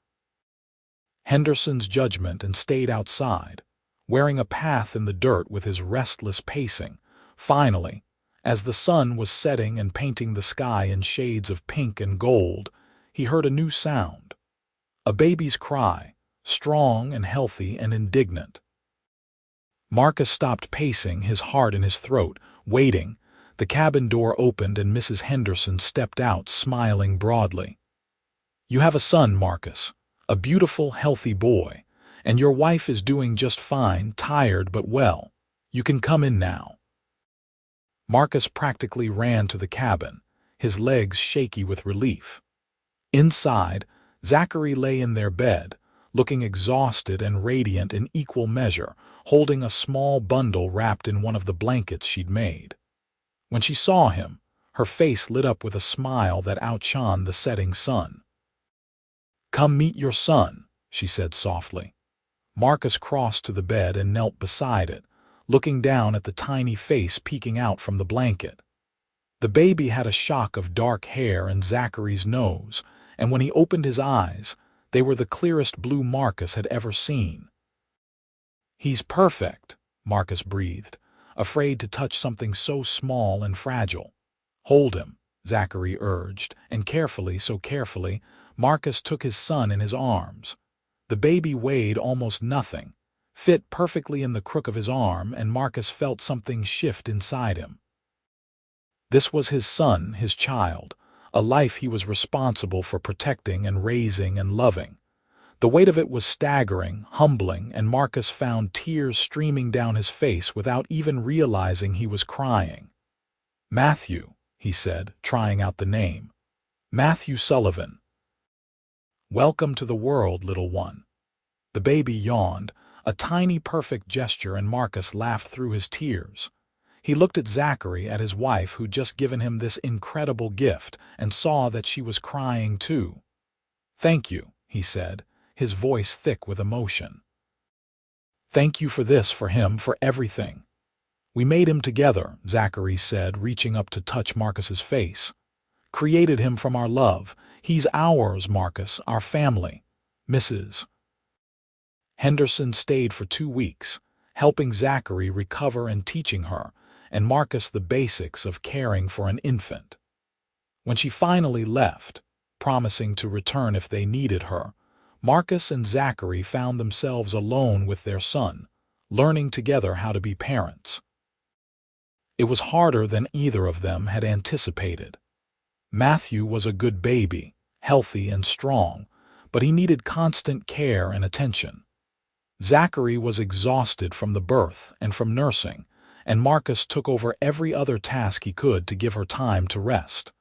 Henderson's judgment and stayed outside, wearing a path in the dirt with his restless pacing. Finally, as the sun was setting and painting the sky in shades of pink and gold, he heard a new sound. A baby's cry, strong and healthy and indignant. Marcus stopped pacing, his heart in his throat, waiting. The cabin door opened and Mrs. Henderson stepped out, smiling broadly. "You have a son, Marcus, a beautiful, healthy boy, and your wife is doing just fine, tired but well. You can come in now." Marcus practically ran to the cabin, his legs shaky with relief. Inside, Zachary lay in their bed, looking exhausted and radiant in equal measure, holding a small bundle wrapped in one of the blankets she'd made. When she saw him, her face lit up with a smile that outshone the setting sun. "Come meet your son," she said softly. Marcus crossed to the bed and knelt beside it, looking down at the tiny face peeking out from the blanket. The baby had a shock of dark hair and Zachary's nose, and when he opened his eyes, they were the clearest blue Marcus had ever seen. "He's perfect," Marcus breathed, afraid to touch something so small and fragile. "Hold him," Zachary urged, and carefully, so carefully, Marcus took his son in his arms. The baby weighed almost nothing, fit perfectly in the crook of his arm, and Marcus felt something shift inside him. This was his son, his child, a life he was responsible for protecting and raising and loving. The weight of it was staggering, humbling, and Marcus found tears streaming down his face without even realizing he was crying. "Matthew," he said, trying out the name. "Matthew Sullivan. Welcome to the world, little one." The baby yawned, a tiny perfect gesture, and Marcus laughed through his tears. He looked at Zachary, at his wife who'd just given him this incredible gift, and saw that she was crying too. "Thank you," he said, his voice thick with emotion. "Thank you for this, for him, for everything. We made him together," Zachary said, reaching up to touch Marcus's face. "Created him from our love. He's ours, Marcus, our family. Mrs. Henderson stayed for 2 weeks, helping Zachary recover and teaching her, and Marcus the basics of caring for an infant. When she finally left, promising to return if they needed her, Marcus and Zachary found themselves alone with their son, learning together how to be parents. It was harder than either of them had anticipated. Matthew was a good baby, healthy and strong, but he needed constant care and attention. Zachary was exhausted from the birth and from nursing, and Marcus took over every other task he could to give her time to rest.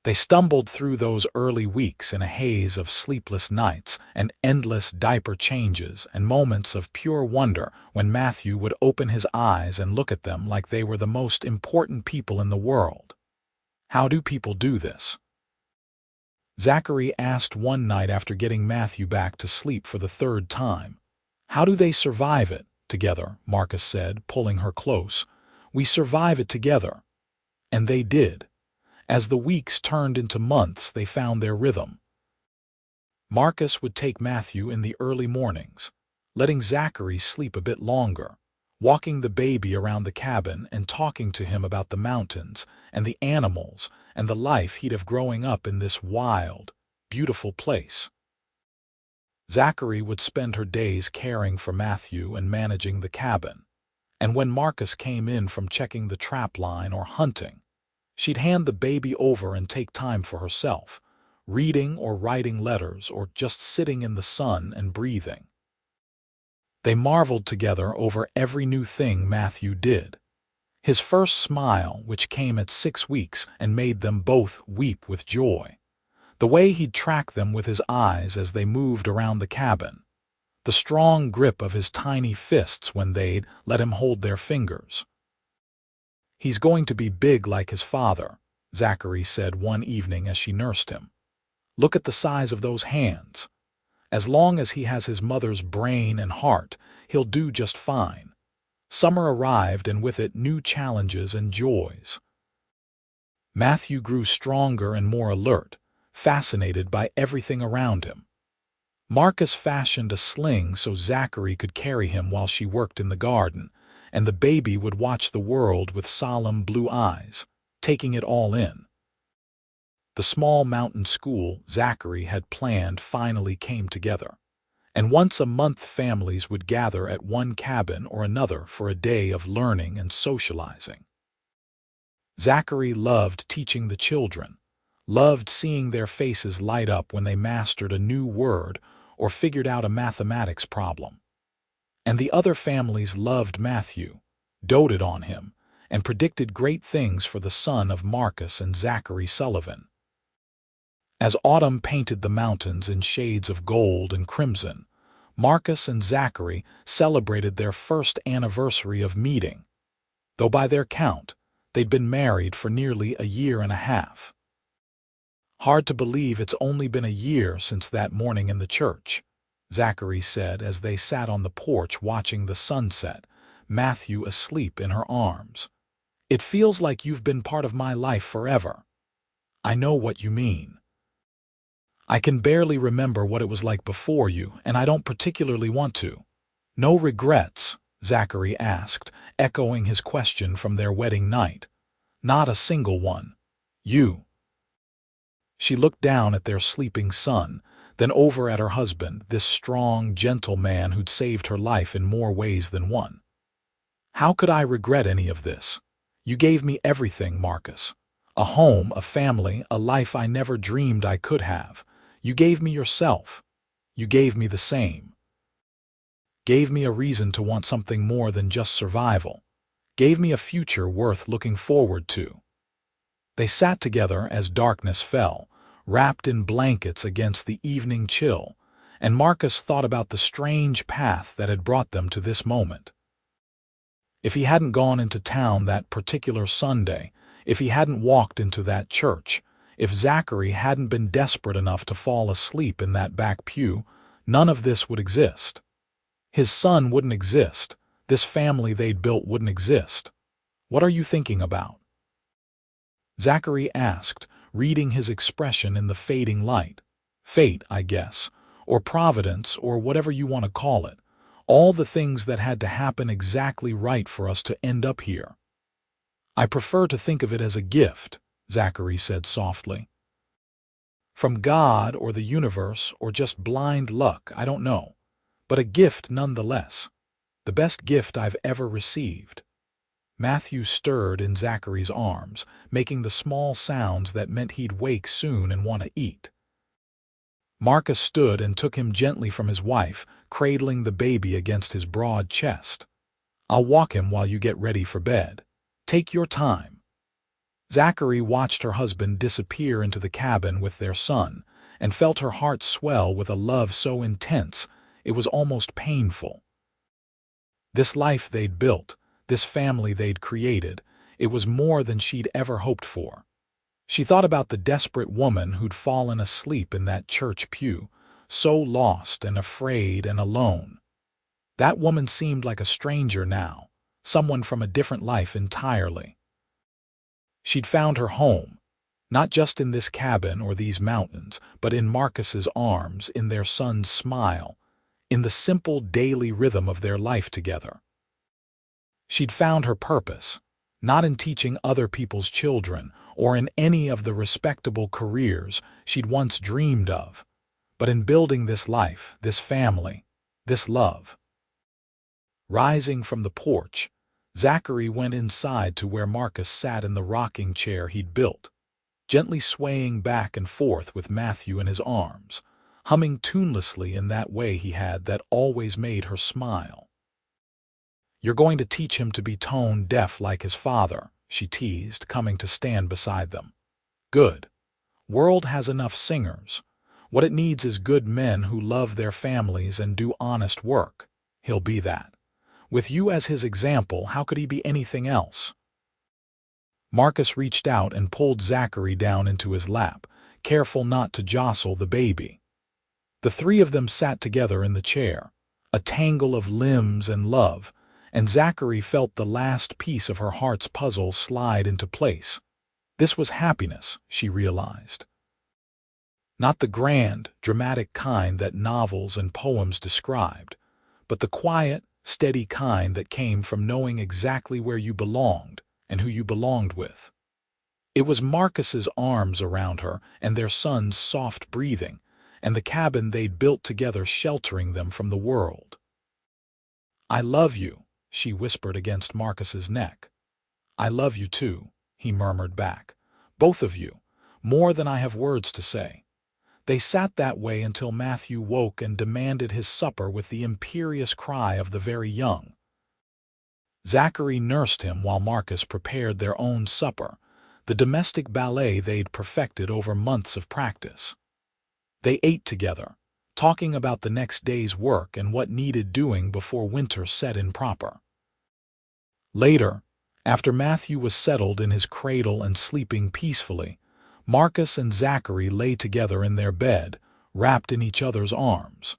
They stumbled through those early weeks in a haze of sleepless nights and endless diaper changes and moments of pure wonder when Matthew would open his eyes and look at them like they were the most important people in the world. "How do people do this?" Zachary asked one night after getting Matthew back to sleep for the 3rd time. "How do they survive it together?" Marcus said, pulling her close. "We survive it together." And they did. As the weeks turned into months, they found their rhythm. Marcus would take Matthew in the early mornings, letting Zachary sleep a bit longer, walking the baby around the cabin and talking to him about the mountains and the animals and the life he'd have growing up in this wild, beautiful place. Zachary would spend her days caring for Matthew and managing the cabin, and when Marcus came in from checking the trap line or hunting, she'd hand the baby over and take time for herself, reading or writing letters or just sitting in the sun and breathing. They marveled together over every new thing Matthew did. His first smile, which came at 6 weeks and made them both weep with joy. The way he'd track them with his eyes as they moved around the cabin. The strong grip of his tiny fists when they'd let him hold their fingers. "He's going to be big like his father," Zachary said one evening as she nursed him. "Look at the size of those hands. As long as he has his mother's brain and heart, he'll do just fine." Summer arrived, and with it new challenges and joys. Matthew grew stronger and more alert, fascinated by everything around him. Marcus fashioned a sling so Zachary could carry him while she worked in the garden, and the baby would watch the world with solemn blue eyes, taking it all in. The small mountain school Zachary had planned finally came together, and once-a-month families would gather at one cabin or another for a day of learning and socializing. Zachary loved teaching the children, loved seeing their faces light up when they mastered a new word or figured out a mathematics problem. And the other families loved Matthew, doted on him, and predicted great things for the son of Marcus and Zachary Sullivan. As autumn painted the mountains in shades of gold and crimson, Marcus and Zachary celebrated their first anniversary of meeting, though by their count, they'd been married for nearly a year and a half. "Hard to believe it's only been a year since that morning in the church," Zachary said as they sat on the porch watching the sunset, Matthew asleep in her arms. "It feels like you've been part of my life forever." "I know what you mean. I can barely remember what it was like before you, and I don't particularly want to." "No regrets?" Zachary asked, echoing his question from their wedding night. "Not a single one. You?" She looked down at their sleeping son, then over at her husband, this strong, gentle man who'd saved her life in more ways than one. "How could I regret any of this? You gave me everything, Marcus. A home, a family, a life I never dreamed I could have. You gave me yourself. You gave me the same. Gave me a reason to want something more than just survival. Gave me a future worth looking forward to." They sat together as darkness fell, wrapped in blankets against the evening chill, and Marcus thought about the strange path that had brought them to this moment. If he hadn't gone into town that particular Sunday, if he hadn't walked into that church, if Zachary hadn't been desperate enough to fall asleep in that back pew, none of this would exist. His son wouldn't exist. This family they'd built wouldn't exist. "What are you thinking about?" Zachary asked, reading his expression in the fading light. "Fate, I guess, or providence, or whatever you want to call it. All the things that had to happen exactly right for us to end up here." "I prefer to think of it as a gift," Zachary said softly. "From God or the universe or just blind luck, I don't know. But a gift nonetheless. The best gift I've ever received." Matthew stirred in Zachary's arms, making the small sounds that meant he'd wake soon and want to eat. Marcus stood and took him gently from his wife, cradling the baby against his broad chest. "I'll walk him while you get ready for bed. Take your time." Zachary watched her husband disappear into the cabin with their son, and felt her heart swell with a love so intense it was almost painful. This life they'd built, this family they'd created, it was more than she'd ever hoped for. She thought about the desperate woman who'd fallen asleep in that church pew, so lost and afraid and alone. That woman seemed like a stranger now, someone from a different life entirely. She'd found her home, not just in this cabin or these mountains, but in Marcus's arms, in their son's smile, in the simple daily rhythm of their life together. She'd found her purpose, not in teaching other people's children or in any of the respectable careers she'd once dreamed of, but in building this life, this family, this love. Rising from the porch, Zachary went inside to where Marcus sat in the rocking chair he'd built, gently swaying back and forth with Matthew in his arms, humming tunelessly in that way he had that always made her smile. "You're going to teach him to be tone deaf like his father," she teased, coming to stand beside them. "Good. World has enough singers. What it needs is good men who love their families and do honest work. He'll be that. With you as his example, how could he be anything else?" Marcus reached out and pulled Zachary down into his lap, careful not to jostle the baby. The three of them sat together in the chair, a tangle of limbs and love, and Zachary felt the last piece of her heart's puzzle slide into place. This was happiness, she realized. Not the grand, dramatic kind that novels and poems described, but the quiet, steady kind that came from knowing exactly where you belonged and who you belonged with. It was Marcus's arms around her and their son's soft breathing, and the cabin they'd built together sheltering them from the world. "I love you," she whispered against Marcus's neck. "I love you too," he murmured back. "Both of you, more than I have words to say." They sat that way until Matthew woke and demanded his supper with the imperious cry of the very young. Zachary nursed him while Marcus prepared their own supper, the domestic ballet they'd perfected over months of practice. They ate together, talking about the next day's work and what needed doing before winter set in proper. Later, after Matthew was settled in his cradle and sleeping peacefully, Marcus and Zachary lay together in their bed, wrapped in each other's arms.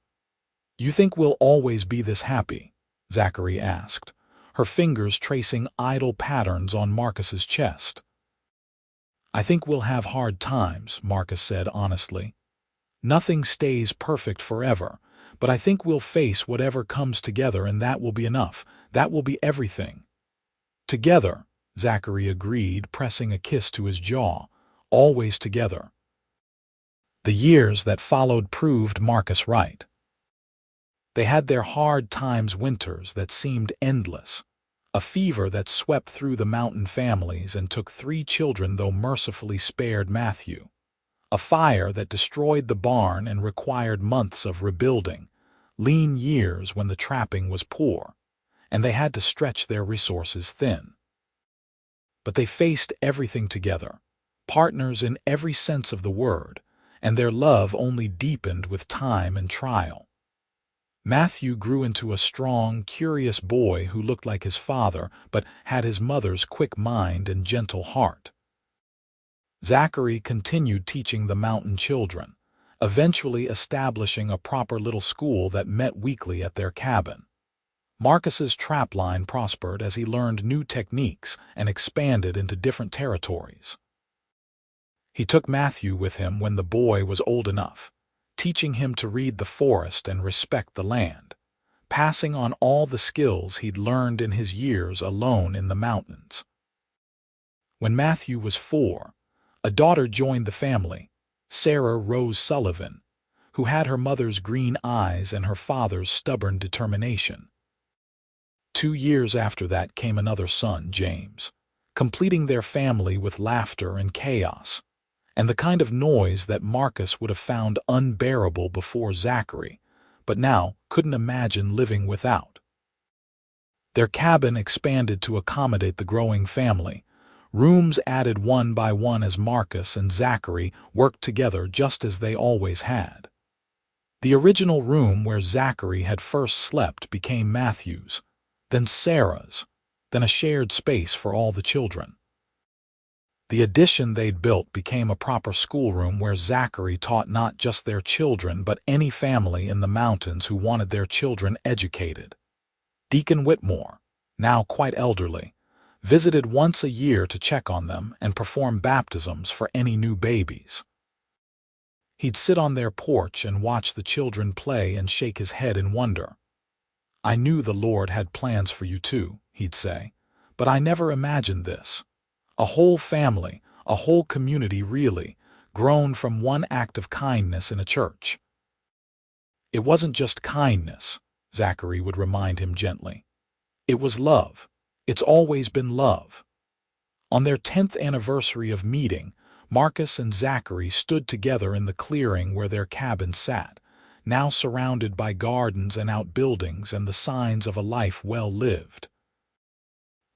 "You think we'll always be this happy?" Zachary asked, her fingers tracing idle patterns on Marcus's chest. "I think we'll have hard times," Marcus said honestly. "Nothing stays perfect forever, but I think we'll face whatever comes together, and that will be enough. That will be everything." "Together," Zachary agreed, pressing a kiss to his jaw. "Always together." The years that followed proved Marcus right. They had their hard times, winters that seemed endless, a fever that swept through the mountain families and took 3 children though mercifully spared Matthew, a fire that destroyed the barn and required months of rebuilding, lean years when the trapping was poor, and they had to stretch their resources thin. But they faced everything together, partners in every sense of the word, and their love only deepened with time and trial. Matthew grew into a strong, curious boy who looked like his father but had his mother's quick mind and gentle heart. Zachary continued teaching the mountain children, eventually establishing a proper little school that met weekly at their cabin. Marcus's trapline prospered as he learned new techniques and expanded into different territories. He took Matthew with him when the boy was old enough, teaching him to read the forest and respect the land, passing on all the skills he'd learned in his years alone in the mountains. When Matthew was 4, a daughter joined the family, Sarah Rose Sullivan, who had her mother's green eyes and her father's stubborn determination. 2 years after that came another son, James, completing their family with laughter and chaos, and the kind of noise that Marcus would have found unbearable before Zachary, but now couldn't imagine living without. Their cabin expanded to accommodate the growing family, rooms added one by one as Marcus and Zachary worked together just as they always had. The original room where Zachary had first slept became Matthew's, then Sarah's, then a shared space for all the children. The addition they'd built became a proper schoolroom where Zachary taught not just their children but any family in the mountains who wanted their children educated. Deacon Whitmore, now quite elderly, visited once a year to check on them and perform baptisms for any new babies. He'd sit on their porch and watch the children play and shake his head in wonder. "I knew the Lord had plans for you too," he'd say, "but I never imagined this. A whole family, a whole community really, grown from one act of kindness in a church." "It wasn't just kindness," Zachary would remind him gently. "It was love. It's always been love." On their 10th anniversary of meeting, Marcus and Zachary stood together in the clearing where their cabin sat, now surrounded by gardens and outbuildings and the signs of a life well lived.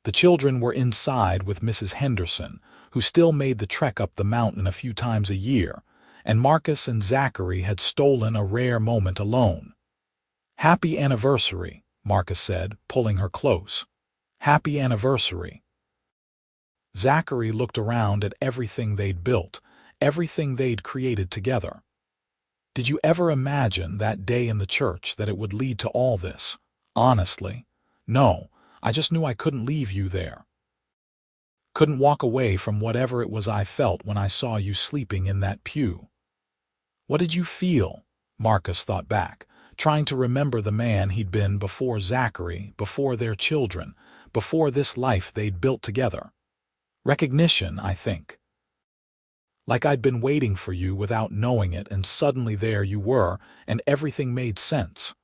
The children were inside with Mrs. Henderson, who still made the trek up the mountain a few times a year, and Marcus and Zachary had stolen a rare moment alone. "Happy anniversary," Marcus said, pulling her close. "Happy anniversary." Zachary looked around at everything they'd built, everything they'd created together. "Did you ever imagine that day in the church that it would lead to all this? Honestly, no. I just knew I couldn't leave you there. Couldn't walk away from whatever it was I felt when I saw you sleeping in that pew." What did you feel? Marcus thought back, trying to remember the man he'd been before Zachary, before their children, before this life they'd built together. Recognition, I think. like I'd been waiting for you without knowing it, and suddenly there you were, and everything made sense.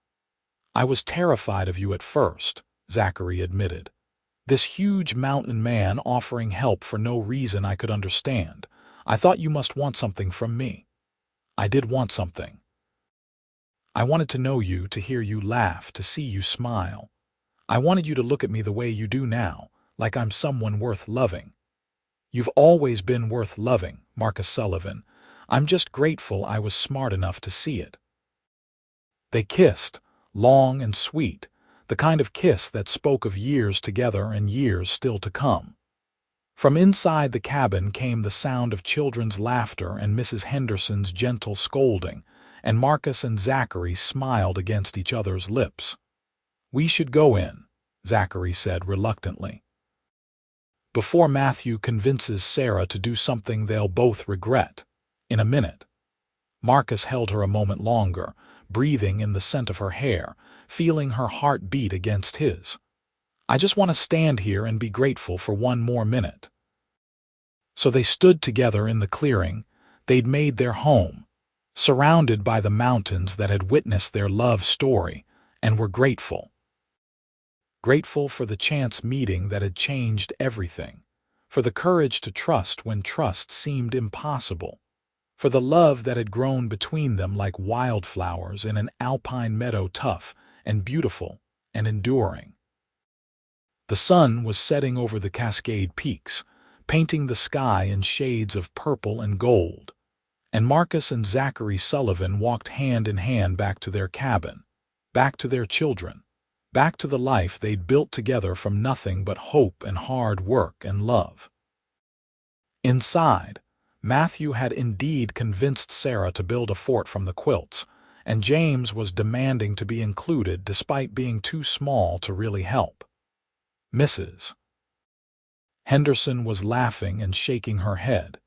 I was terrified of you at first, Zachary admitted. This huge mountain man offering help for no reason I could understand. I thought you must want something from me. I did want something. I wanted to know you, to hear you laugh, to see you smile. I wanted you to look at me the way you do now, like I'm someone worth loving. You've always been worth loving, Marcus Sullivan. I'm just grateful I was smart enough to see it. They kissed, long and sweet, the kind of kiss that spoke of years together and years still to come. From inside the cabin came the sound of children's laughter and Mrs. Henderson's gentle scolding, and Marcus and Zachary smiled against each other's lips. "We should go in," Zachary said reluctantly, "before Matthew convinces Sarah to do something they'll both regret. In a minute." Marcus held her a moment longer, breathing in the scent of her hair, feeling her heart beat against his. "I just want to stand here and be grateful for one more minute." So they stood together in the clearing they'd made their home, surrounded by the mountains that had witnessed their love story, and were grateful. Grateful for the chance meeting that had changed everything, for the courage to trust when trust seemed impossible, for the love that had grown between them like wildflowers in an alpine meadow, tough and beautiful and enduring. The sun was setting over the Cascade Peaks, painting the sky in shades of purple and gold, and Marcus and Zachary Sullivan walked hand in hand back to their cabin, back to their children, back to the life they'd built together from nothing but hope and hard work and love. Inside, Matthew had indeed convinced Sarah to build a fort from the quilts, and James was demanding to be included despite being too small to really help. Mrs. Henderson was laughing and shaking her head,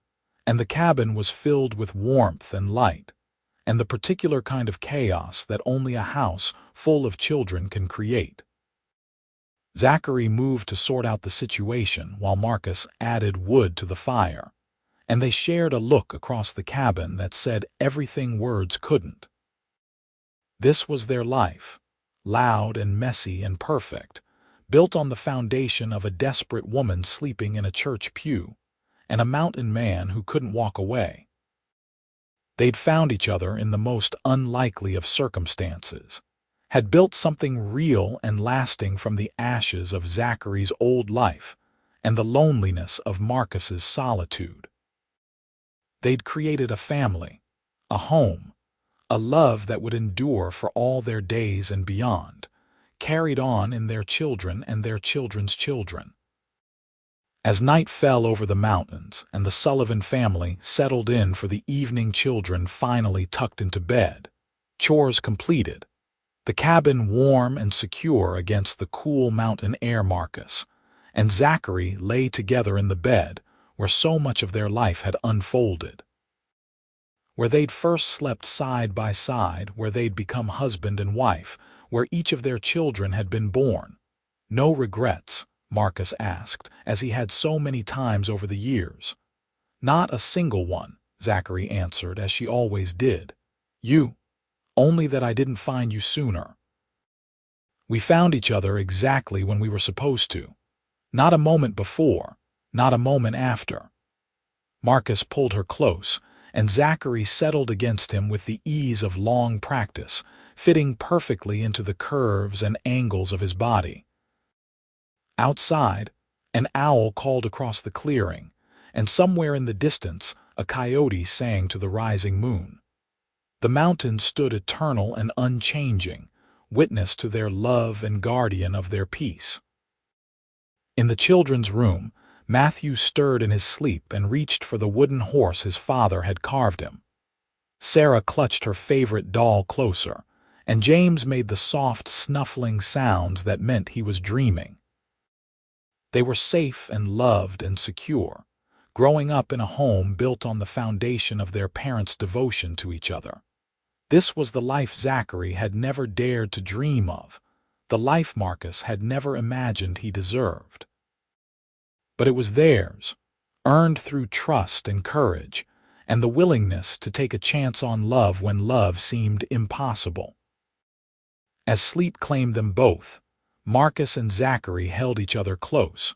and the cabin was filled with warmth and light, and the particular kind of chaos that only a house full of children can create. Zachary moved to sort out the situation while Marcus added wood to the fire, and they shared a look across the cabin that said everything words couldn't. This was their life, loud and messy and perfect, built on the foundation of a desperate woman sleeping in a church pew, and a mountain man who couldn't walk away. They'd found each other in the most unlikely of circumstances, had built something real and lasting from the ashes of Zachary's old life and the loneliness of Marcus's solitude. They'd created a family, a home, a love that would endure for all their days and beyond, carried on in their children and their children's children. As night fell over the mountains and the Sullivan family settled in for the evening, children finally tucked into bed, chores completed, the cabin warm and secure against the cool mountain air, Marcus and Zachary lay together in the bed where so much of their life had unfolded, where they'd first slept side by side, where they'd become husband and wife, where each of their children had been born. "No regrets?" Marcus asked, as he had so many times over the years. "Not a single one," Zachary answered, as she always did. "You? Only that I didn't find you sooner. We found each other exactly when we were supposed to. Not a moment before, not a moment after." Marcus pulled her close, and Zachary settled against him with the ease of long practice, fitting perfectly into the curves and angles of his body. Outside, an owl called across the clearing, and somewhere in the distance a coyote sang to the rising moon. The mountains stood eternal and unchanging, witness to their love and guardian of their peace. In the children's room, Matthew stirred in his sleep and reached for the wooden horse his father had carved him. Sarah clutched her favorite doll closer, and James made the soft, snuffling sounds that meant he was dreaming. They were safe and loved and secure, growing up in a home built on the foundation of their parents' devotion to each other. This was the life Zachary had never dared to dream of, the life Marcus had never imagined he deserved. But it was theirs, earned through trust and courage, and the willingness to take a chance on love when love seemed impossible. As sleep claimed them both, Marcus and Zachary held each other close,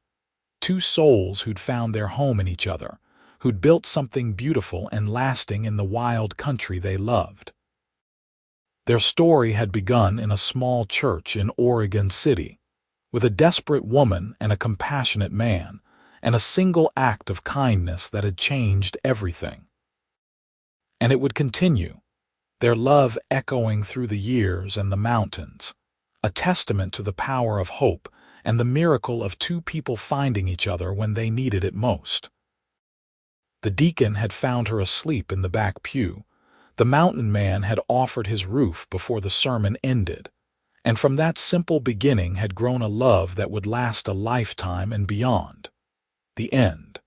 two souls who'd found their home in each other, who'd built something beautiful and lasting in the wild country they loved. Their story had begun in a small church in Oregon City, with a desperate woman and a compassionate man, and a single act of kindness that had changed everything. And it would continue, their love echoing through the years and the mountains, a testament to the power of hope and the miracle of two people finding each other when they needed it most. The deacon had found her asleep in the back pew. The mountain man had offered his roof before the sermon ended, and from that simple beginning had grown a love that would last a lifetime and beyond. The end.